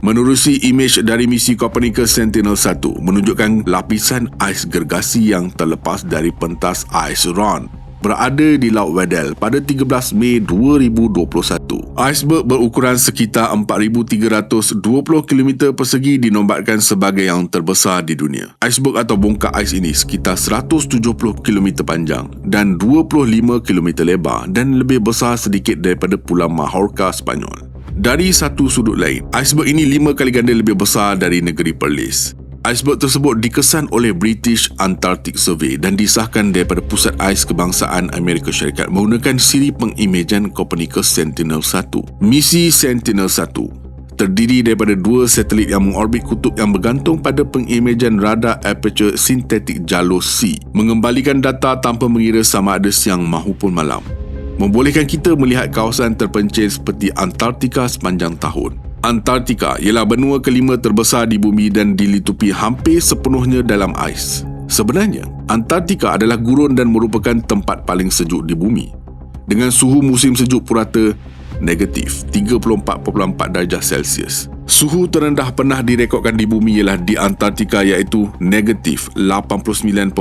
Menerusi imej dari misi Copernicus Sentinel-1 menunjukkan lapisan ais gergasi yang terlepas dari pentas ais Ron berada di Laut Weddell pada 13 Mei 2021. Iceberg berukuran sekitar 4,320 km persegi dinobatkan sebagai yang terbesar di dunia. Iceberg atau bongkar ais ini sekitar 170 km panjang dan 25 km lebar dan lebih besar sedikit daripada Pulau Majorca, Spanyol. Dari satu sudut lain, iceberg ini 5 kali ganda lebih besar dari negeri Perlis. Iceberg tersebut dikesan oleh British Antarctic Survey dan disahkan daripada Pusat Ais Kebangsaan Amerika Syarikat menggunakan siri pengimejan Copernicus Sentinel-1. Misi Sentinel-1 terdiri daripada 2 satelit yang mengorbit kutub yang bergantung pada pengimejan radar aperture sintetik jalur C, mengembalikan data tanpa mengira sama ada siang mahupun malam, membolehkan kita melihat kawasan terpencil seperti Antartika sepanjang tahun. Antartika ialah benua kelima terbesar di bumi dan dilitupi hampir sepenuhnya dalam ais. Sebenarnya, Antartika adalah gurun dan merupakan tempat paling sejuk di bumi, dengan suhu musim sejuk purata negatif 34.4 darjah Celsius. Suhu terendah pernah direkodkan di bumi ialah di Antartika iaitu negatif 89.4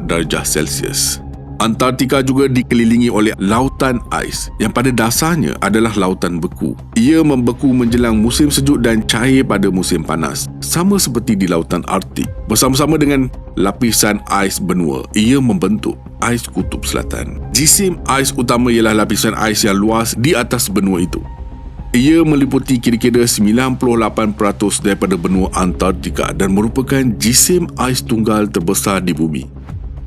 darjah Celsius. Antartika juga dikelilingi oleh lautan ais yang pada dasarnya adalah lautan beku. Ia membeku menjelang musim sejuk dan cair pada musim panas, sama seperti di lautan Arktik. Bersama-sama dengan lapisan ais benua, ia membentuk ais kutub selatan. Jisim ais utama ialah lapisan ais yang luas di atas benua itu. Ia meliputi kira-kira 98% daripada benua Antartika dan merupakan jisim ais tunggal terbesar di bumi.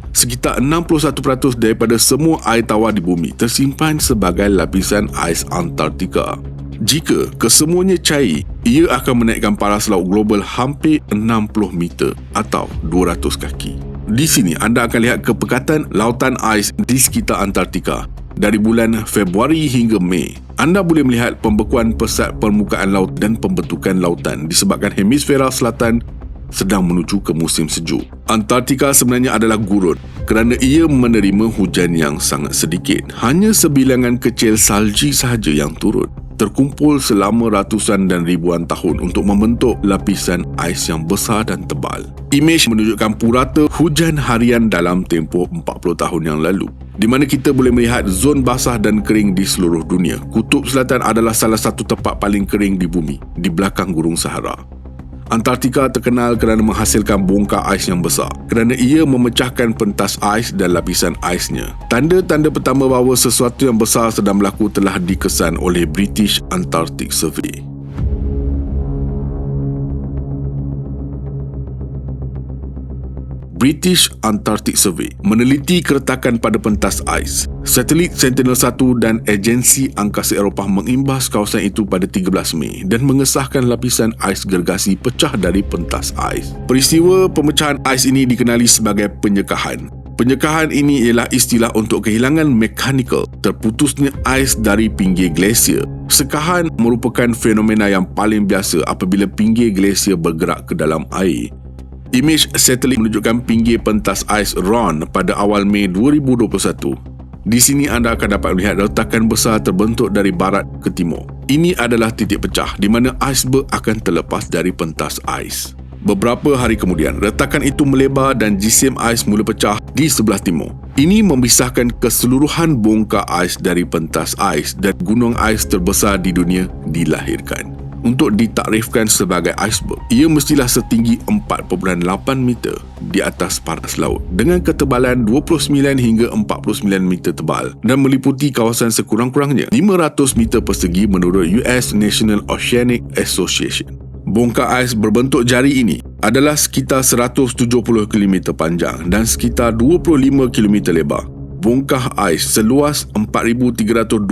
Sekitar 61% daripada semua air tawar di bumi tersimpan sebagai lapisan ais Antartika. Jika kesemuanya cair, ia akan menaikkan paras laut global hampir 60 meter atau 200 kaki. Di sini anda akan lihat kepekatan lautan ais di sekitar Antartika. Dari bulan Februari hingga Mei, anda boleh melihat pembekuan pesat permukaan laut dan pembentukan lautan disebabkan hemisfera selatan sedang menuju ke musim sejuk. Antartika sebenarnya adalah gurun kerana ia menerima hujan yang sangat sedikit. Hanya sebilangan kecil salji sahaja yang turun, terkumpul selama ratusan dan ribuan tahun untuk membentuk lapisan ais yang besar dan tebal. Imej menunjukkan purata hujan harian dalam tempoh 40 tahun yang lalu, di mana kita boleh melihat zon basah dan kering di seluruh dunia. Kutub Selatan adalah salah satu tempat paling kering di bumi, di belakang Gurun Sahara. Antartika terkenal kerana menghasilkan bongkar ais yang besar kerana ia memecahkan pentas ais dan lapisan aisnya. Tanda-tanda pertama bahawa sesuatu yang besar sedang berlaku telah dikesan oleh British Antarctic Survey. British Antarctic Survey meneliti keretakan pada pentas ais. Satelit Sentinel-1 dan Agensi Angkasa Eropah mengimbas kawasan itu pada 13 Mei dan mengesahkan lapisan ais gergasi pecah dari pentas ais. Peristiwa pemecahan ais ini dikenali sebagai penyekahan. Penyekahan ini ialah istilah untuk kehilangan mekanikal, terputusnya ais dari pinggir glasier. Sekahan merupakan fenomena yang paling biasa apabila pinggir glasier bergerak ke dalam air. Imej satelit menunjukkan pinggir pentas ais Ron pada awal Mei 2021. Di sini anda akan dapat melihat retakan besar terbentuk dari barat ke timur. Ini adalah titik pecah di mana iceberg akan terlepas dari pentas ais. Beberapa hari kemudian, retakan itu melebar dan jisim ais mula pecah di sebelah timur. Ini memisahkan keseluruhan bongkar ais dari pentas ais dan gunung ais terbesar di dunia dilahirkan. Untuk ditakrifkan sebagai iceberg, ia mestilah setinggi 4.8 meter di atas paras laut dengan ketebalan 29 hingga 49 meter tebal dan meliputi kawasan sekurang-kurangnya 500 meter persegi menurut US National Oceanic Association. Bongkar ais berbentuk jari ini adalah sekitar 170 km panjang dan sekitar 25 km lebar. Bongkar ais seluas 4,320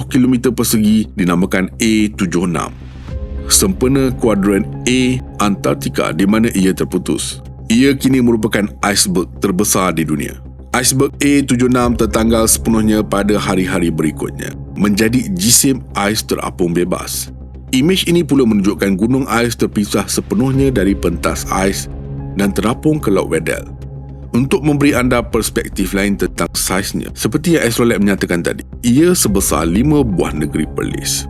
km persegi dinamakan A76. Sempena kuadran A Antartika di mana ia terputus. Ia kini merupakan iceberg terbesar di dunia. Iceberg A76 tertanggal sepenuhnya pada hari-hari berikutnya, menjadi jisim ais terapung bebas. Imej ini pula menunjukkan gunung ais terpisah sepenuhnya dari pentas ais dan terapung ke Laut Weddell. Untuk memberi anda perspektif lain tentang saiznya, seperti yang Astrolab menyatakan tadi, ia sebesar 5 buah negeri Perlis.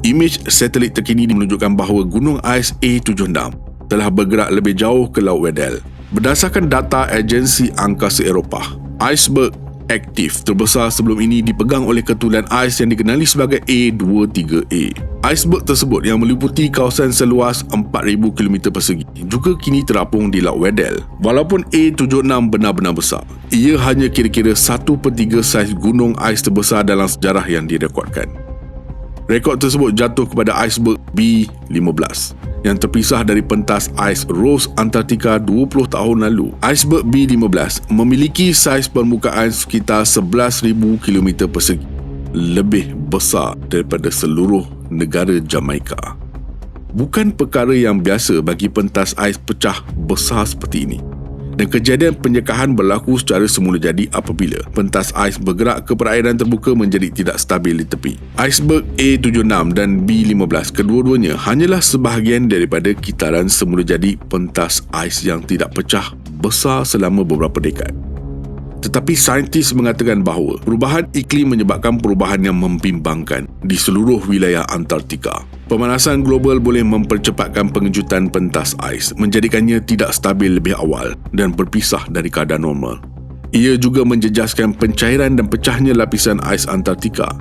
Imej satelit terkini menunjukkan bahawa gunung ais A76 telah bergerak lebih jauh ke Laut Weddell. Berdasarkan data Agensi Angkasa Eropah, iceberg aktif terbesar sebelum ini dipegang oleh ketulan ais yang dikenali sebagai A23A. Iceberg tersebut yang meliputi kawasan seluas 4,000 km persegi juga kini terapung di Laut Weddell. Walaupun A76 benar-benar besar, ia hanya kira-kira 1/3 saiz gunung ais terbesar dalam sejarah yang direkodkan. Rekod tersebut jatuh kepada iceberg B15 yang terpisah dari pentas ais Ross Antartika 20 tahun lalu. Iceberg B15 memiliki saiz permukaan sekitar 11,000 km persegi, lebih besar daripada seluruh negara Jamaika. bukan perkara yang biasa bagi pentas ais pecah besar seperti ini. Dan kejadian penyekahan berlaku secara semula jadi apabila pentas ais bergerak ke perairan terbuka menjadi tidak stabil di tepi. Iceberg A76 dan B15 kedua-duanya hanyalah sebahagian daripada kitaran semula jadi pentas ais yang tidak pecah besar selama beberapa dekad. Tetapi saintis mengatakan bahawa perubahan iklim menyebabkan perubahan yang membimbangkan di seluruh wilayah Antartika. Pemanasan global boleh mempercepatkan pengejutan pentas ais, menjadikannya tidak stabil lebih awal dan berpisah dari keadaan normal. Ia juga menjejaskan pencairan dan pecahnya lapisan ais Antartika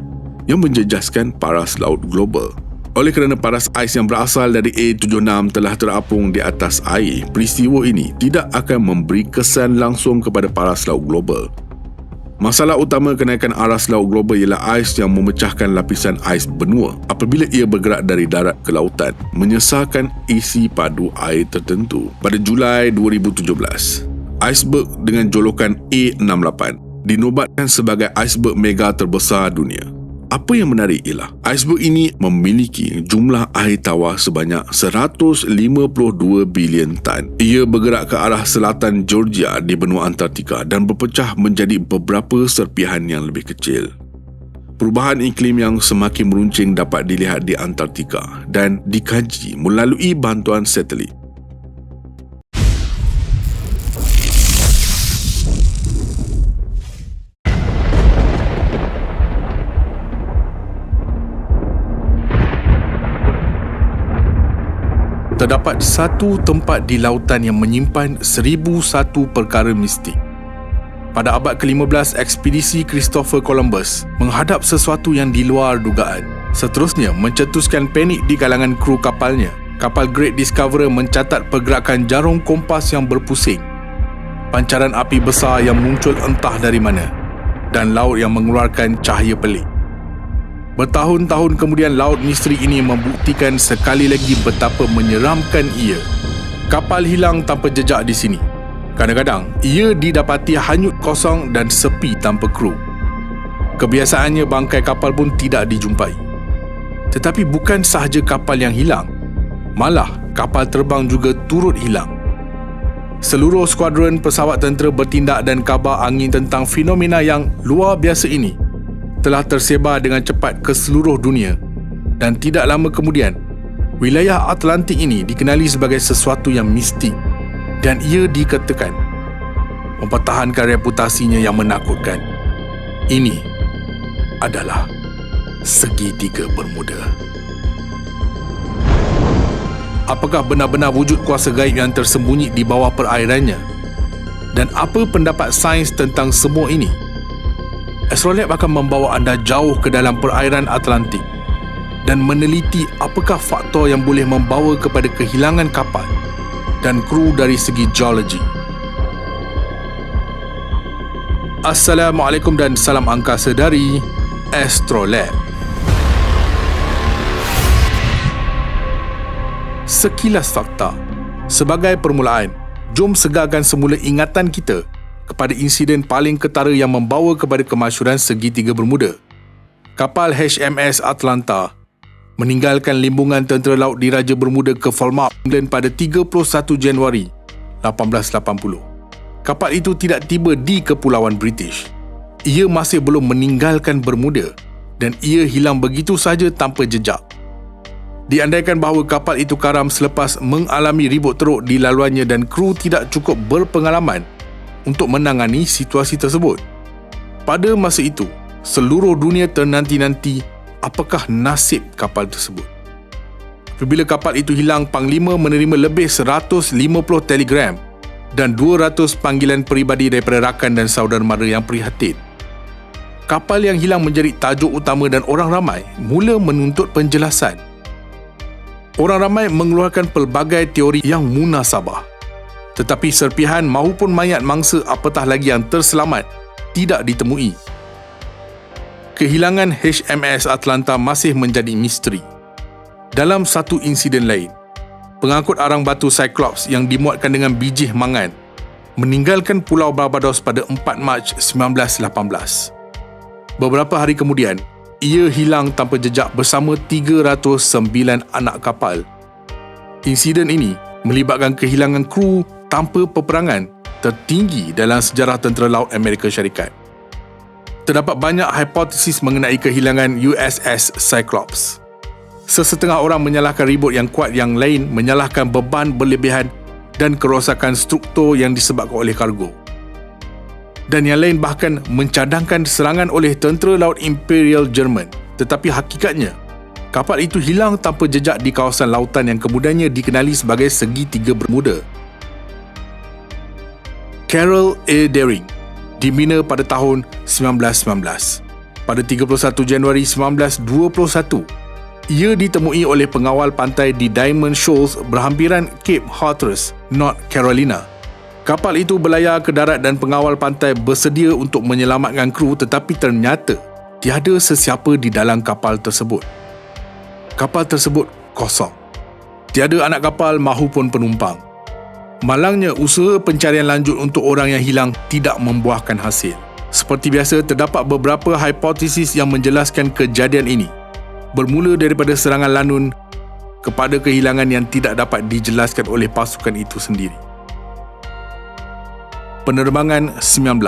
yang menjejaskan paras laut global. Oleh kerana paras ais yang berasal dari A76 telah terapung di atas air, peristiwa ini tidak akan memberi kesan langsung kepada paras laut global. Masalah utama kenaikan aras laut global ialah ais yang memecahkan lapisan ais benua apabila ia bergerak dari darat ke lautan, menyesarkan isi padu air tertentu. Pada Julai 2017, iceberg dengan jolokan A68 dinobatkan sebagai iceberg mega terbesar dunia. Apa yang menarik ialah iceberg ini memiliki jumlah air tawar sebanyak 152 bilion tan. Ia bergerak ke arah selatan Georgia di benua Antartika dan berpecah menjadi beberapa serpihan yang lebih kecil. Perubahan iklim yang semakin meruncing dapat dilihat di Antartika dan dikaji melalui bantuan satelit. Terdapat satu tempat di lautan yang menyimpan 1001 perkara mistik. Pada abad ke-15, ekspedisi Christopher Columbus menghadap sesuatu yang di luar dugaan. Seterusnya, mencetuskan panik di kalangan kru kapalnya. Kapal Great Discoverer mencatat pergerakan jarum kompas yang berpusing, pancaran api besar yang muncul entah dari mana, dan laut yang mengeluarkan cahaya pelik. Bertahun-tahun kemudian, laut misteri ini membuktikan sekali lagi betapa menyeramkan ia. Kapal hilang tanpa jejak di sini. Kadang-kadang, ia didapati hanyut kosong dan sepi tanpa kru. Kebiasaannya, bangkai kapal pun tidak dijumpai. Tetapi bukan sahaja kapal yang hilang, malah kapal terbang juga turut hilang. Seluruh skuadron pesawat tentera bertindak dan khabar angin tentang fenomena yang luar biasa ini telah tersebar dengan cepat ke seluruh dunia, dan tidak lama kemudian wilayah Atlantik ini dikenali sebagai sesuatu yang mistik, dan ia dikatakan mempertahankan reputasinya yang menakutkan. Ini adalah segitiga Bermuda. Apakah benar-benar wujud kuasa gaib yang tersembunyi di bawah perairannya? Dan apa pendapat sains tentang semua ini? Astrolab akan membawa anda jauh ke dalam perairan Atlantik dan meneliti apakah faktor yang boleh membawa kepada kehilangan kapal dan kru dari segi geologi. Assalamualaikum dan salam angkasa dari Astrolab. Sekilas fakta. Sebagai permulaan, jom segarkan semula ingatan kita kepada insiden paling ketara yang membawa kepada kemasyhuran segitiga Bermuda. Kapal HMS Atlanta meninggalkan limbungan tentera laut Diraja Bermuda ke Falmouth, England pada 31 Januari 1880. Kapal itu tidak tiba di Kepulauan British. Ia masih belum meninggalkan Bermuda dan ia hilang begitu saja tanpa jejak. Diandaikan bahawa kapal itu karam selepas mengalami ribut teruk di laluannya dan kru tidak cukup berpengalaman untuk menangani situasi tersebut. Pada masa itu, seluruh dunia ternanti-nanti apakah nasib kapal tersebut. Apabila kapal itu hilang, Panglima menerima lebih 150 telegram dan 200 panggilan peribadi daripada rakan dan saudara mara yang prihatin. Kapal yang hilang menjadi tajuk utama dan orang ramai mula menuntut penjelasan. Orang ramai mengeluarkan pelbagai teori yang munasabah. Tetapi serpihan maupun mayat mangsa apatah lagi yang terselamat tidak ditemui. Kehilangan HMS Atlanta masih menjadi misteri. Dalam satu insiden lain, pengangkut arang batu Cyclops yang dimuatkan dengan bijih mangan meninggalkan Pulau Barbados pada 4 Mac 1918. Beberapa hari kemudian, ia hilang tanpa jejak bersama 309 anak kapal Insiden ini melibatkan kehilangan kru tanpa peperangan tertinggi dalam sejarah tentera laut Amerika Syarikat. Terdapat banyak hipotesis mengenai kehilangan USS Cyclops. Sesetengah orang menyalahkan ribut yang kuat, yang lain menyalahkan beban berlebihan dan kerosakan struktur yang disebabkan oleh kargo. Dan yang lain bahkan mencadangkan serangan oleh tentera laut Imperial Jerman. Tetapi hakikatnya, kapal itu hilang tanpa jejak di kawasan lautan yang kemudiannya dikenali sebagai Segitiga Bermuda. Carol A. Deering dibina pada tahun 1919. Pada 31 Januari 1921, ia ditemui oleh pengawal pantai di Diamond Shoals berhampiran Cape Hatteras, North Carolina. Kapal itu berlayar ke darat dan pengawal pantai bersedia untuk menyelamatkan kru, tetapi ternyata tiada sesiapa di dalam kapal tersebut. Kapal tersebut kosong. Tiada anak kapal mahupun penumpang. Malangnya, usaha pencarian lanjut untuk orang yang hilang tidak membuahkan hasil. Seperti biasa, terdapat beberapa hipotesis yang menjelaskan kejadian ini. Bermula daripada serangan lanun kepada kehilangan yang tidak dapat dijelaskan oleh pasukan itu sendiri. Penerbangan 19.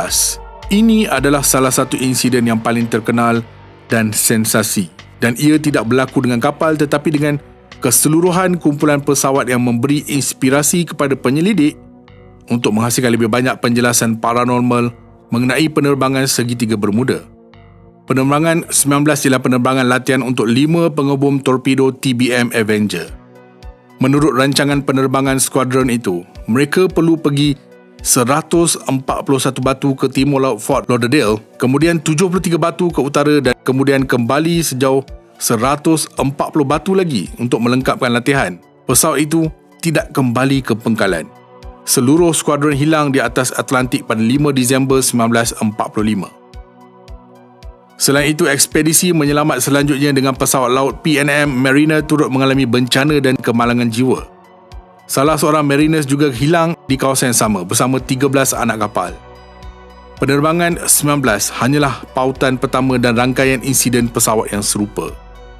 Ini adalah salah satu insiden yang paling terkenal dan sensasi, dan ia tidak berlaku dengan kapal tetapi dengan keseluruhan kumpulan pesawat yang memberi inspirasi kepada penyelidik untuk menghasilkan lebih banyak penjelasan paranormal mengenai penerbangan Segitiga Bermuda. Penerbangan 19 ialah penerbangan latihan untuk 5 pengebom torpedo TBM Avenger. Menurut rancangan penerbangan skuadron itu, mereka perlu pergi 141 batu ke timur laut Fort Lauderdale, kemudian 73 batu ke utara dan kemudian kembali sejauh 140 batu lagi untuk melengkapkan latihan. Pesawat itu tidak kembali ke pangkalan. Seluruh skuadron hilang di atas Atlantik pada 5 Disember 1945. Selain itu, ekspedisi menyelamat selanjutnya dengan pesawat laut PNM Mariner turut mengalami bencana dan kemalangan jiwa. Salah seorang mariners juga hilang di kawasan yang sama bersama 13 anak kapal. Penerbangan 19 hanyalah pautan pertama dan rangkaian insiden pesawat yang serupa.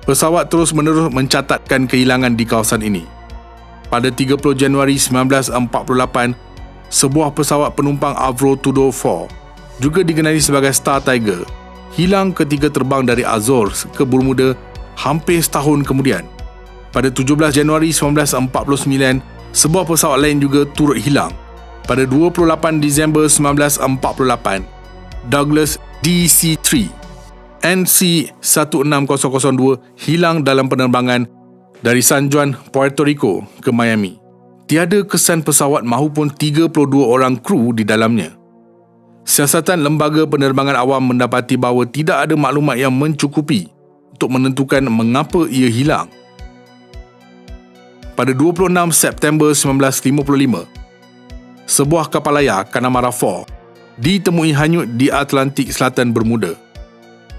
Pesawat terus-menerus mencatatkan kehilangan di kawasan ini. Pada 30 Januari 1948, sebuah pesawat penumpang Avro Tudor 4, juga dikenali sebagai Star Tiger, hilang ketika terbang dari Azores ke Bermuda hampir setahun kemudian. Pada 17 Januari 1949, sebuah pesawat lain juga turut hilang. Pada 28 Disember 1948, Douglas DC-3 NC-16002 hilang dalam penerbangan dari San Juan, Puerto Rico ke Miami. Tiada kesan pesawat mahupun 32 orang kru di dalamnya. Siasatan Lembaga Penerbangan Awam mendapati bahawa tidak ada maklumat yang mencukupi untuk menentukan mengapa ia hilang. Pada 26 September 1955, sebuah kapal layar Connemara 4 ditemui hanyut di Atlantik Selatan Bermuda.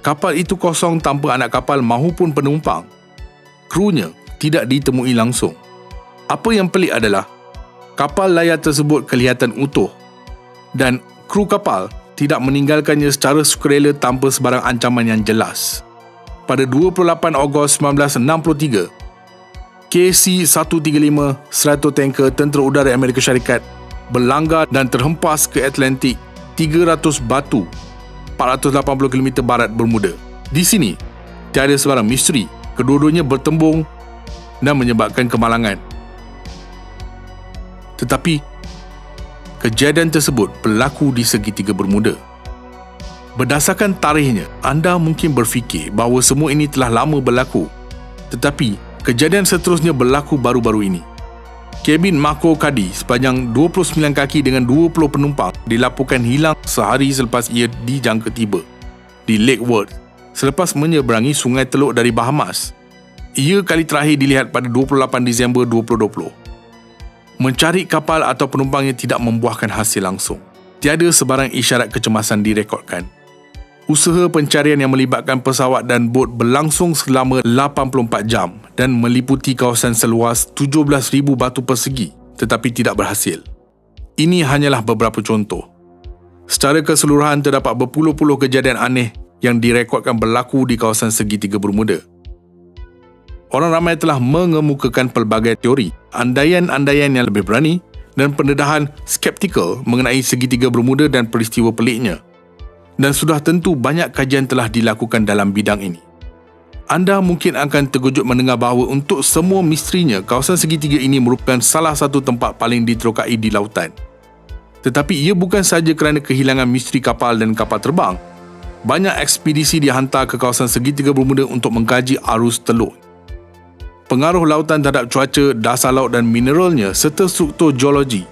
Kapal itu kosong tanpa anak kapal mahupun penumpang. Krunya tidak ditemui langsung. Apa yang pelik adalah kapal layar tersebut kelihatan utuh dan kru kapal tidak meninggalkannya secara sukarela tanpa sebarang ancaman yang jelas. Pada 28 Ogos 1963, KC-135 Stratotanker Tentera Udara Amerika Syarikat berlanggar dan terhempas ke Atlantik 300 batu 480 km barat Bermuda. Di sini, tiada sebarang misteri. Kedua-duanya bertembung dan menyebabkan kemalangan. Tetapi, kejadian tersebut berlaku di Segitiga Bermuda. Berdasarkan tarikhnya, anda mungkin berfikir bahawa semua ini telah lama berlaku. Tetapi, kejadian seterusnya berlaku baru-baru ini. Kabin Marco Cady sepanjang 29 kaki dengan 20 penumpang dilaporkan hilang sehari selepas ia dijangka tiba di Lake Worth selepas menyeberangi Sungai Teluk dari Bahamas. Ia kali terakhir dilihat pada 28 Disember 2020. Mencari kapal atau penumpangnya tidak membuahkan hasil langsung. Tiada sebarang isyarat kecemasan direkodkan. Usaha pencarian yang melibatkan pesawat dan bot berlangsung selama 84 jam dan meliputi kawasan seluas 17,000 batu persegi tetapi tidak berhasil. Ini hanyalah beberapa contoh. Secara keseluruhan terdapat berpuluh-puluh kejadian aneh yang direkodkan berlaku di kawasan Segitiga Bermuda. orang ramai telah mengemukakan pelbagai teori, andaian-andaian yang lebih berani dan pendedahan skeptikal mengenai segitiga Bermuda dan peristiwa peliknya. Dan sudah tentu banyak kajian telah dilakukan dalam bidang ini. Anda mungkin akan terkejut mendengar bahawa untuk semua misterinya, kawasan segitiga ini merupakan salah satu tempat paling diterokai di lautan. Tetapi ia bukan sahaja kerana kehilangan misteri kapal dan kapal terbang. Banyak ekspedisi dihantar ke kawasan segitiga Bermuda untuk mengkaji arus teluk. Pengaruh lautan terhadap cuaca, dasar laut dan mineralnya serta struktur geologi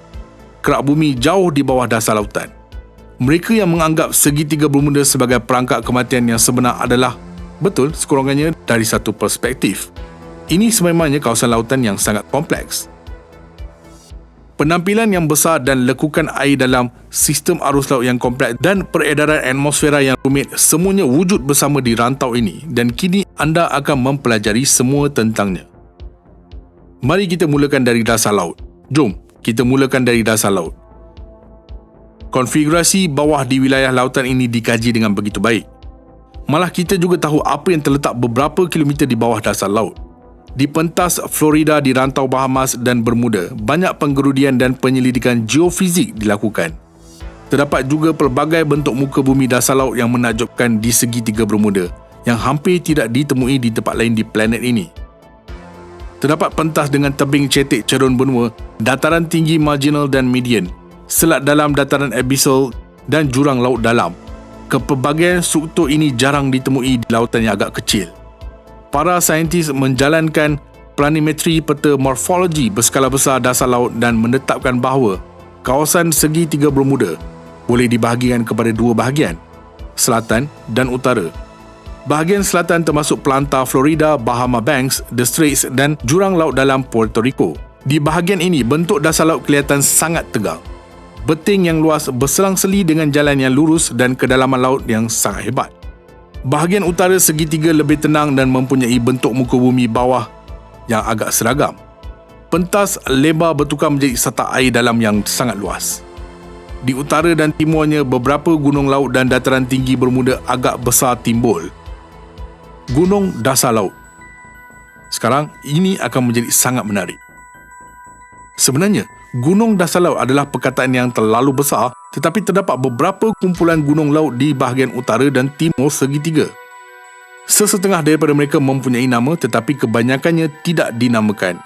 kerak bumi jauh di bawah dasar lautan. Mereka yang menganggap segitiga Bermuda sebagai perangkap kematian yang sebenar adalah betul sekurangannya dari satu perspektif. Ini sememangnya kawasan lautan yang sangat kompleks. Penampilan yang besar dan lekukan air dalam sistem arus laut yang kompleks dan peredaran atmosfera yang rumit semuanya wujud bersama di rantau ini dan kini anda akan mempelajari semua tentangnya. Mari kita mulakan dari dasar laut. Jom, kita mulakan dari dasar laut. Konfigurasi bawah di wilayah lautan ini dikaji dengan begitu baik. Malah kita juga tahu apa yang terletak beberapa kilometer di bawah dasar laut. Di pentas Florida di rantau Bahamas dan Bermuda, banyak penggerudian dan penyelidikan geofizik dilakukan. Terdapat juga pelbagai bentuk muka bumi dasar laut yang menakjubkan di segitiga Bermuda yang hampir tidak ditemui di tempat lain di planet ini. Terdapat pentas dengan tebing cetek cerun benua, dataran tinggi marginal dan median, selat dalam dataran abyssal dan jurang laut dalam. Kepelbagaian struktur ini jarang ditemui di lautan yang agak kecil. Para saintis menjalankan planimetri peta morfologi berskala besar dasar laut dan menetapkan bahawa kawasan segitiga Bermuda boleh dibahagikan kepada dua bahagian, selatan dan utara. Bahagian selatan termasuk pelantar Florida, Bahama Banks, The Straits dan jurang laut dalam Puerto Rico. Di bahagian ini, bentuk dasar laut kelihatan sangat tegal. Beting yang luas berselang-seli dengan jalan yang lurus dan kedalaman laut yang sangat hebat. Bahagian utara segitiga lebih tenang dan mempunyai bentuk muka bumi bawah yang agak seragam. Pentas lebar bertukar menjadi sata air dalam yang sangat luas. Di utara dan timurnya, beberapa gunung laut dan dataran tinggi Bermuda agak besar timbul. Gunung dasar laut. Sekarang, ini akan menjadi sangat menarik. Sebenarnya, gunung dasar laut adalah perkataan yang terlalu besar, tetapi terdapat beberapa kumpulan gunung laut di bahagian utara dan timur segitiga. Sesetengah daripada mereka mempunyai nama tetapi kebanyakannya tidak dinamakan.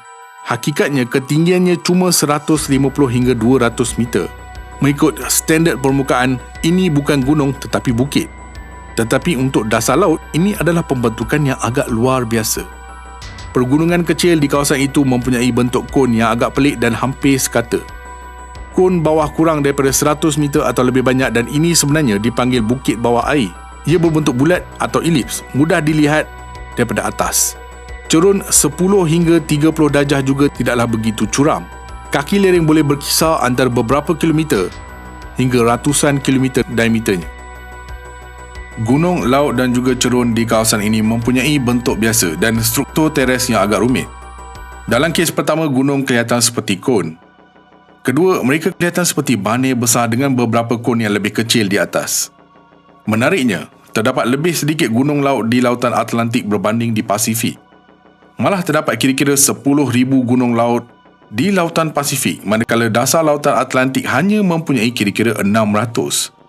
Hakikatnya, ketinggiannya cuma 150 hingga 200 meter. Mengikut standard permukaan, ini bukan gunung tetapi bukit. Tetapi untuk dasar laut, ini adalah pembentukan yang agak luar biasa. Pergunungan kecil di kawasan itu mempunyai bentuk kon yang agak pelik dan hampir sekata. Kon bawah kurang daripada 100 meter atau lebih banyak dan ini sebenarnya dipanggil bukit bawah air. Ia berbentuk bulat atau elips, mudah dilihat daripada atas. Cerun 10 hingga 30 darjah juga tidaklah begitu curam. Kaki lereng boleh berkisar antara beberapa kilometer hingga ratusan kilometer diameternya. Gunung, laut dan juga cerun di kawasan ini mempunyai bentuk biasa dan struktur teres yang agak rumit. Dalam kes pertama, gunung kelihatan seperti kon. Kedua, mereka kelihatan seperti banir besar dengan beberapa kon yang lebih kecil di atas. Menariknya, terdapat lebih sedikit gunung laut di lautan Atlantik berbanding di Pasifik. Malah terdapat kira-kira 10,000 gunung laut di lautan Pasifik, manakala dasar lautan Atlantik hanya mempunyai kira-kira 600.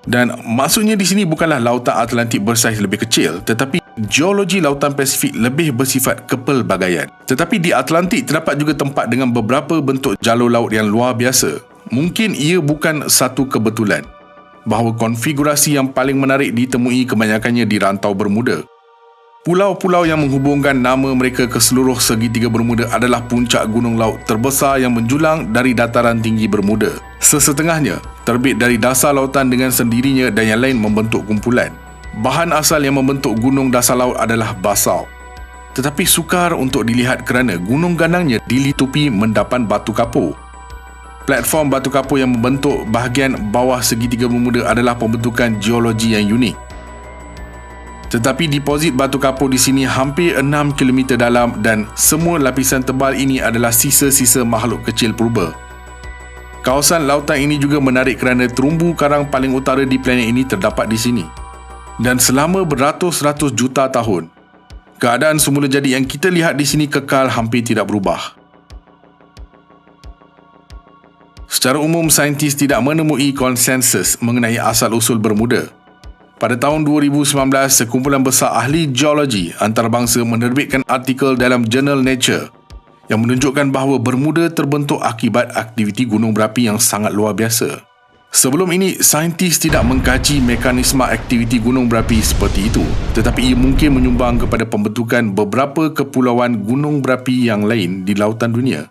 Dan maksudnya di sini bukanlah lautan Atlantik bersaiz lebih kecil, tetapi geologi lautan Pasifik lebih bersifat kepelbagaian. Tetapi di Atlantik terdapat juga tempat dengan beberapa bentuk jalur laut yang luar biasa. Mungkin ia bukan satu kebetulan bahawa konfigurasi yang paling menarik ditemui kebanyakannya di rantau Bermuda. Pulau-pulau yang menghubungkan nama mereka ke seluruh segitiga Bermuda adalah puncak gunung laut terbesar yang menjulang dari dataran tinggi Bermuda. Sesetengahnya terbit dari dasar lautan dengan sendirinya dan yang lain membentuk kumpulan. Bahan asal yang membentuk gunung dasar laut adalah basalt. Tetapi sukar untuk dilihat kerana gunung ganangnya dilitupi mendapan batu kapur. Platform batu kapur yang membentuk bahagian bawah segitiga Bermuda adalah pembentukan geologi yang unik. Tetapi deposit batu kapur di sini hampir 6 km dalam dan semua lapisan tebal ini adalah sisa-sisa makhluk kecil purba. Kawasan lautan ini juga menarik kerana terumbu karang paling utara di planet ini terdapat di sini. Dan selama beratus-ratus juta tahun, Keadaan semula jadi yang kita lihat di sini kekal hampir tidak berubah. Secara umum, saintis tidak menemui konsensus mengenai asal-usul Bermuda. Pada tahun 2019, sekumpulan besar ahli geologi antarabangsa menerbitkan artikel dalam jurnal Nature yang menunjukkan bahawa Bermuda terbentuk akibat aktiviti gunung berapi yang sangat luar biasa. Sebelum ini, saintis tidak mengkaji mekanisme aktiviti gunung berapi seperti itu, tetapi ia mungkin menyumbang kepada pembentukan beberapa kepulauan gunung berapi yang lain di lautan dunia.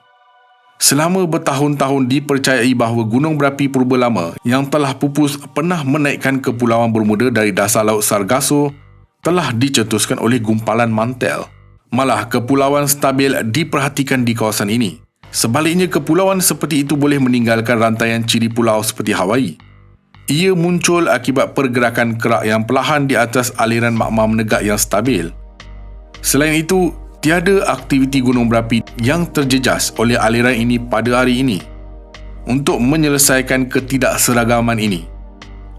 Selama bertahun-tahun dipercayai bahawa gunung berapi purba lama yang telah pupus pernah menaikkan kepulauan Bermuda dari dasar laut Sargasso telah dicetuskan oleh gumpalan mantel. Malah kepulauan stabil diperhatikan di kawasan ini. Sebaliknya, kepulauan seperti itu boleh meninggalkan rantaian ciri pulau seperti Hawaii. Ia muncul akibat pergerakan kerak yang perlahan di atas aliran magma menegak yang stabil. Selain itu, tiada aktiviti gunung berapi yang terjejas oleh aliran ini pada hari ini. Untuk menyelesaikan ketidakseragaman ini,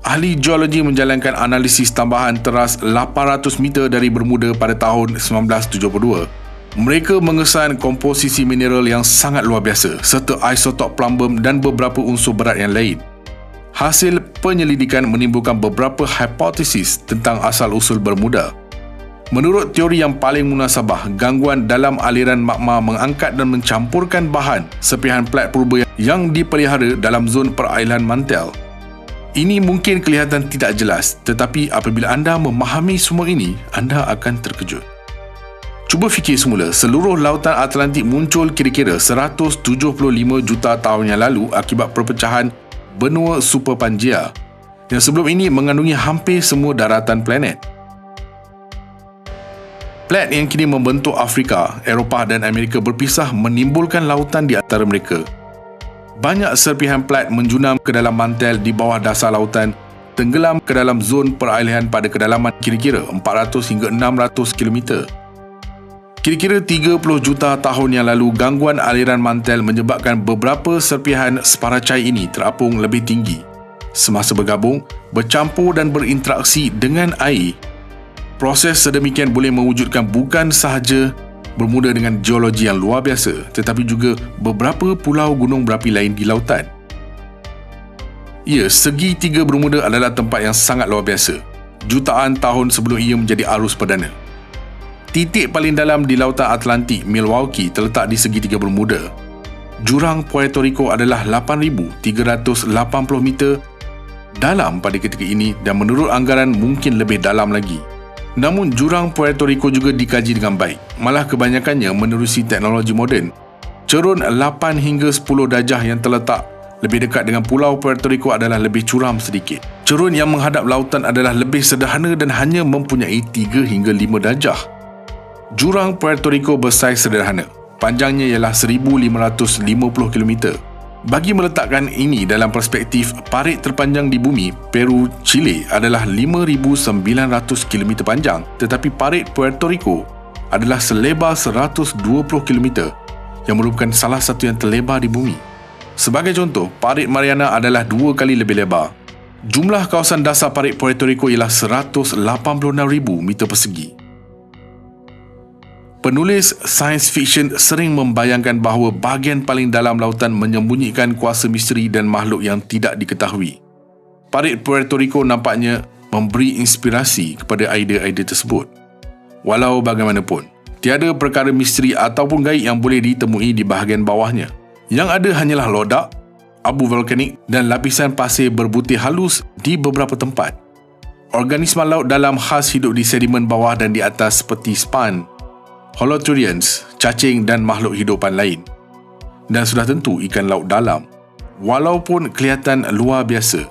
ahli geologi menjalankan analisis tambahan teras 800 meter dari Bermuda pada tahun 1972. Mereka mengesan komposisi mineral yang sangat luar biasa serta isotop plumbum dan beberapa unsur berat yang lain. Hasil penyelidikan menimbulkan beberapa hipotesis tentang asal-usul Bermuda. Menurut teori yang paling munasabah, gangguan dalam aliran magma mengangkat dan mencampurkan bahan serpihan plat purba yang dipelihara dalam zon perairan mantel. Ini mungkin kelihatan tidak jelas, tetapi apabila anda memahami semua ini, anda akan terkejut. Cuba fikir semula, seluruh lautan Atlantik muncul kira-kira 175 juta tahun yang lalu akibat perpecahan benua super Pangea yang sebelum ini mengandungi hampir semua daratan planet. Plat yang kini membentuk Afrika, Eropah dan Amerika berpisah menimbulkan lautan di antara mereka. Banyak serpihan plat menjunam ke dalam mantel di bawah dasar lautan, tenggelam ke dalam zon peralihan pada kedalaman kira-kira 400 hingga 600 km. Kira-kira 30 juta tahun yang lalu, gangguan aliran mantel menyebabkan beberapa serpihan separacai ini terapung lebih tinggi. Semasa bergabung, bercampur dan berinteraksi dengan air. Proses sedemikian boleh mewujudkan bukan sahaja Bermuda dengan geologi yang luar biasa, tetapi juga beberapa pulau gunung berapi lain di lautan. Ya, segitiga Bermuda adalah tempat yang sangat luar biasa, jutaan tahun sebelum ia menjadi arus perdana. Titik paling dalam di lautan Atlantik, Milwaukee, terletak di segitiga Bermuda. Jurang Puerto Rico adalah 8,380 meter dalam pada ketika ini dan menurut anggaran mungkin lebih dalam lagi. Namun, jurang Puerto Rico juga dikaji dengan baik. Malah kebanyakannya menerusi teknologi moden. Cerun 8 hingga 10 darjah yang terletak lebih dekat dengan pulau Puerto Rico adalah lebih curam sedikit. Cerun yang menghadap lautan adalah lebih sederhana dan hanya mempunyai 3 hingga 5 darjah. Jurang Puerto Rico bersaiz sederhana. Panjangnya ialah 1,550 km. Bagi meletakkan ini dalam perspektif, parit terpanjang di bumi, Peru, Chile adalah 5,900 km panjang, tetapi parit Puerto Rico adalah selebar 120 km yang merupakan salah satu yang terlebar di bumi. Sebagai contoh, parit Mariana adalah 2 kali lebih lebar. Jumlah kawasan dasar parit Puerto Rico ialah 186,000 meter persegi. Penulis sains fiksyen sering membayangkan bahawa bahagian paling dalam lautan menyembunyikan kuasa misteri dan makhluk yang tidak diketahui. Parit Puerto Rico nampaknya memberi inspirasi kepada idea-idea tersebut. Walau bagaimanapun, tiada perkara misteri ataupun gaib yang boleh ditemui di bahagian bawahnya. Yang ada hanyalah lodak, abu vulkanik dan lapisan pasir berbutir halus di beberapa tempat. Organisma laut dalam khas hidup di sedimen bawah dan di atas seperti span, holothurians, cacing dan makhluk hidupan lain. Dan sudah tentu ikan laut dalam. Walaupun kelihatan luar biasa,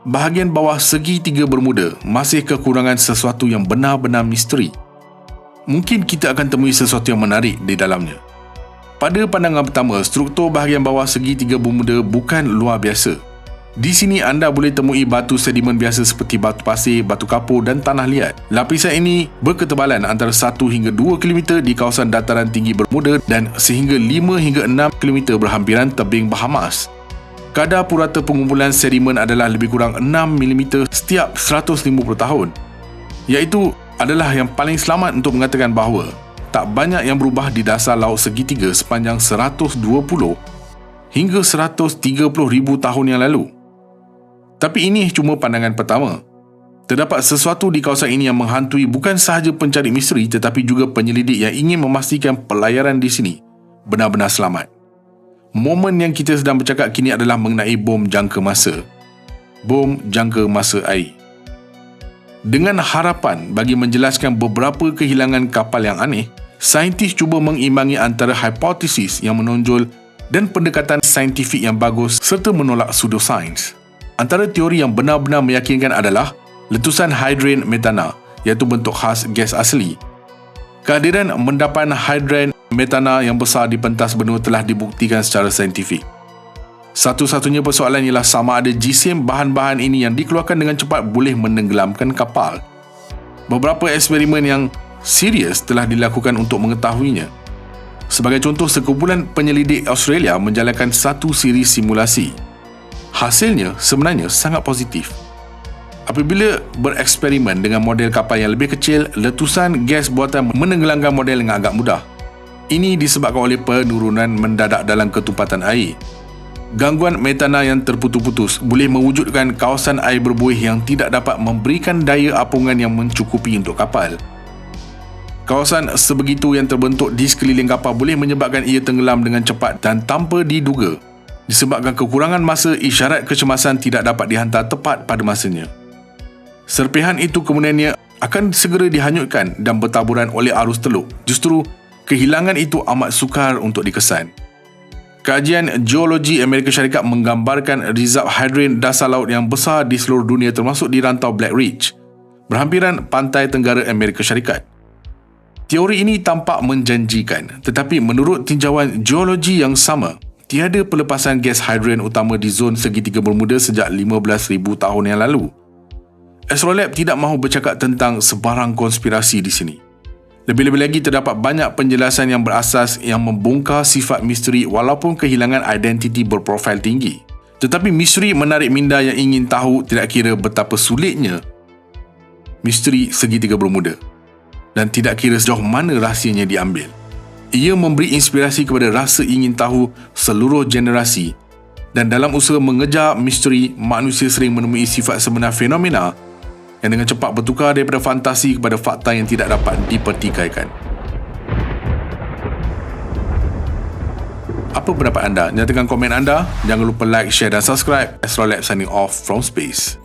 bahagian bawah segitiga Bermuda masih kekurangan sesuatu yang benar-benar misteri. Mungkin kita akan temui sesuatu yang menarik di dalamnya. Pada pandangan pertama, struktur bahagian bawah segitiga Bermuda bukan luar biasa. Di sini anda boleh temui batu sedimen biasa seperti batu pasir, batu kapur dan tanah liat. Lapisan ini berketebalan antara 1 hingga 2 km di kawasan dataran tinggi Bermuda dan sehingga 5 hingga 6 km berhampiran tebing Bahamas. Kadar purata pengumpulan sedimen adalah lebih kurang 6 mm setiap 150 tahun, iaitu adalah yang paling selamat untuk mengatakan bahawa tak banyak yang berubah di dasar laut segitiga sepanjang 120 hingga 130 ribu tahun yang lalu. Tapi ini cuma pandangan pertama. Terdapat sesuatu di kawasan ini yang menghantui bukan sahaja pencari misteri tetapi juga penyelidik yang ingin memastikan pelayaran di sini benar-benar selamat. Momen yang kita sedang bercakap kini adalah mengenai bom jangka masa. Bom jangka masa air. Dengan harapan bagi menjelaskan beberapa kehilangan kapal yang aneh, saintis cuba mengimbangi antara hipotesis yang menonjol dan pendekatan saintifik yang bagus serta menolak pseudosains. Antara teori yang benar-benar meyakinkan adalah letusan hidran metana, iaitu bentuk khas gas asli. Kehadiran endapan hidran metana yang besar di pentas benua telah dibuktikan secara saintifik. Satu-satunya persoalan ialah sama ada jisim bahan-bahan ini yang dikeluarkan dengan cepat boleh menenggelamkan kapal. Beberapa eksperimen yang serius telah dilakukan untuk mengetahuinya. Sebagai contoh, sekumpulan penyelidik Australia menjalankan satu siri simulasi. Hasilnya sebenarnya sangat positif. Apabila bereksperimen dengan model kapal yang lebih kecil, letusan gas buatan menenggelamkan model dengan agak mudah. Ini disebabkan oleh penurunan mendadak dalam ketumpatan air. Gangguan metana yang terputus-putus boleh mewujudkan kawasan air berbuih yang tidak dapat memberikan daya apungan yang mencukupi untuk kapal. Kawasan sebegitu yang terbentuk di sekeliling kapal boleh menyebabkan ia tenggelam dengan cepat dan tanpa diduga, disebabkan kekurangan masa isyarat kecemasan tidak dapat dihantar tepat pada masanya. Serpihan itu kemudiannya akan segera dihanyutkan dan bertaburan oleh arus teluk. Justru, kehilangan itu amat sukar untuk dikesan. Kajian Geologi Amerika Syarikat menggambarkan rizab hidran dasar laut yang besar di seluruh dunia termasuk di rantau Black Ridge, berhampiran pantai tenggara Amerika Syarikat. Teori ini tampak menjanjikan, tetapi menurut tinjauan geologi yang sama, tiada pelepasan gas hidran utama di zon segitiga Bermuda sejak 15,000 tahun yang lalu. Astrolab tidak mahu bercakap tentang sebarang konspirasi di sini. Lebih-lebih lagi terdapat banyak penjelasan yang berasas yang membongkar sifat misteri walaupun kehilangan identiti berprofil tinggi. Tetapi misteri menarik minda yang ingin tahu tidak kira betapa sulitnya misteri segitiga Bermuda dan tidak kira sejauh mana rahsianya diambil. Ia memberi inspirasi kepada rasa ingin tahu seluruh generasi dan dalam usaha mengejar misteri, manusia sering menemui sifat sebenar fenomena yang dengan cepat bertukar daripada fantasi kepada fakta yang tidak dapat dipertikaikan. Apa pendapat anda? Nyatakan komen anda. Jangan lupa like, share dan subscribe. Astrolab signing off from space.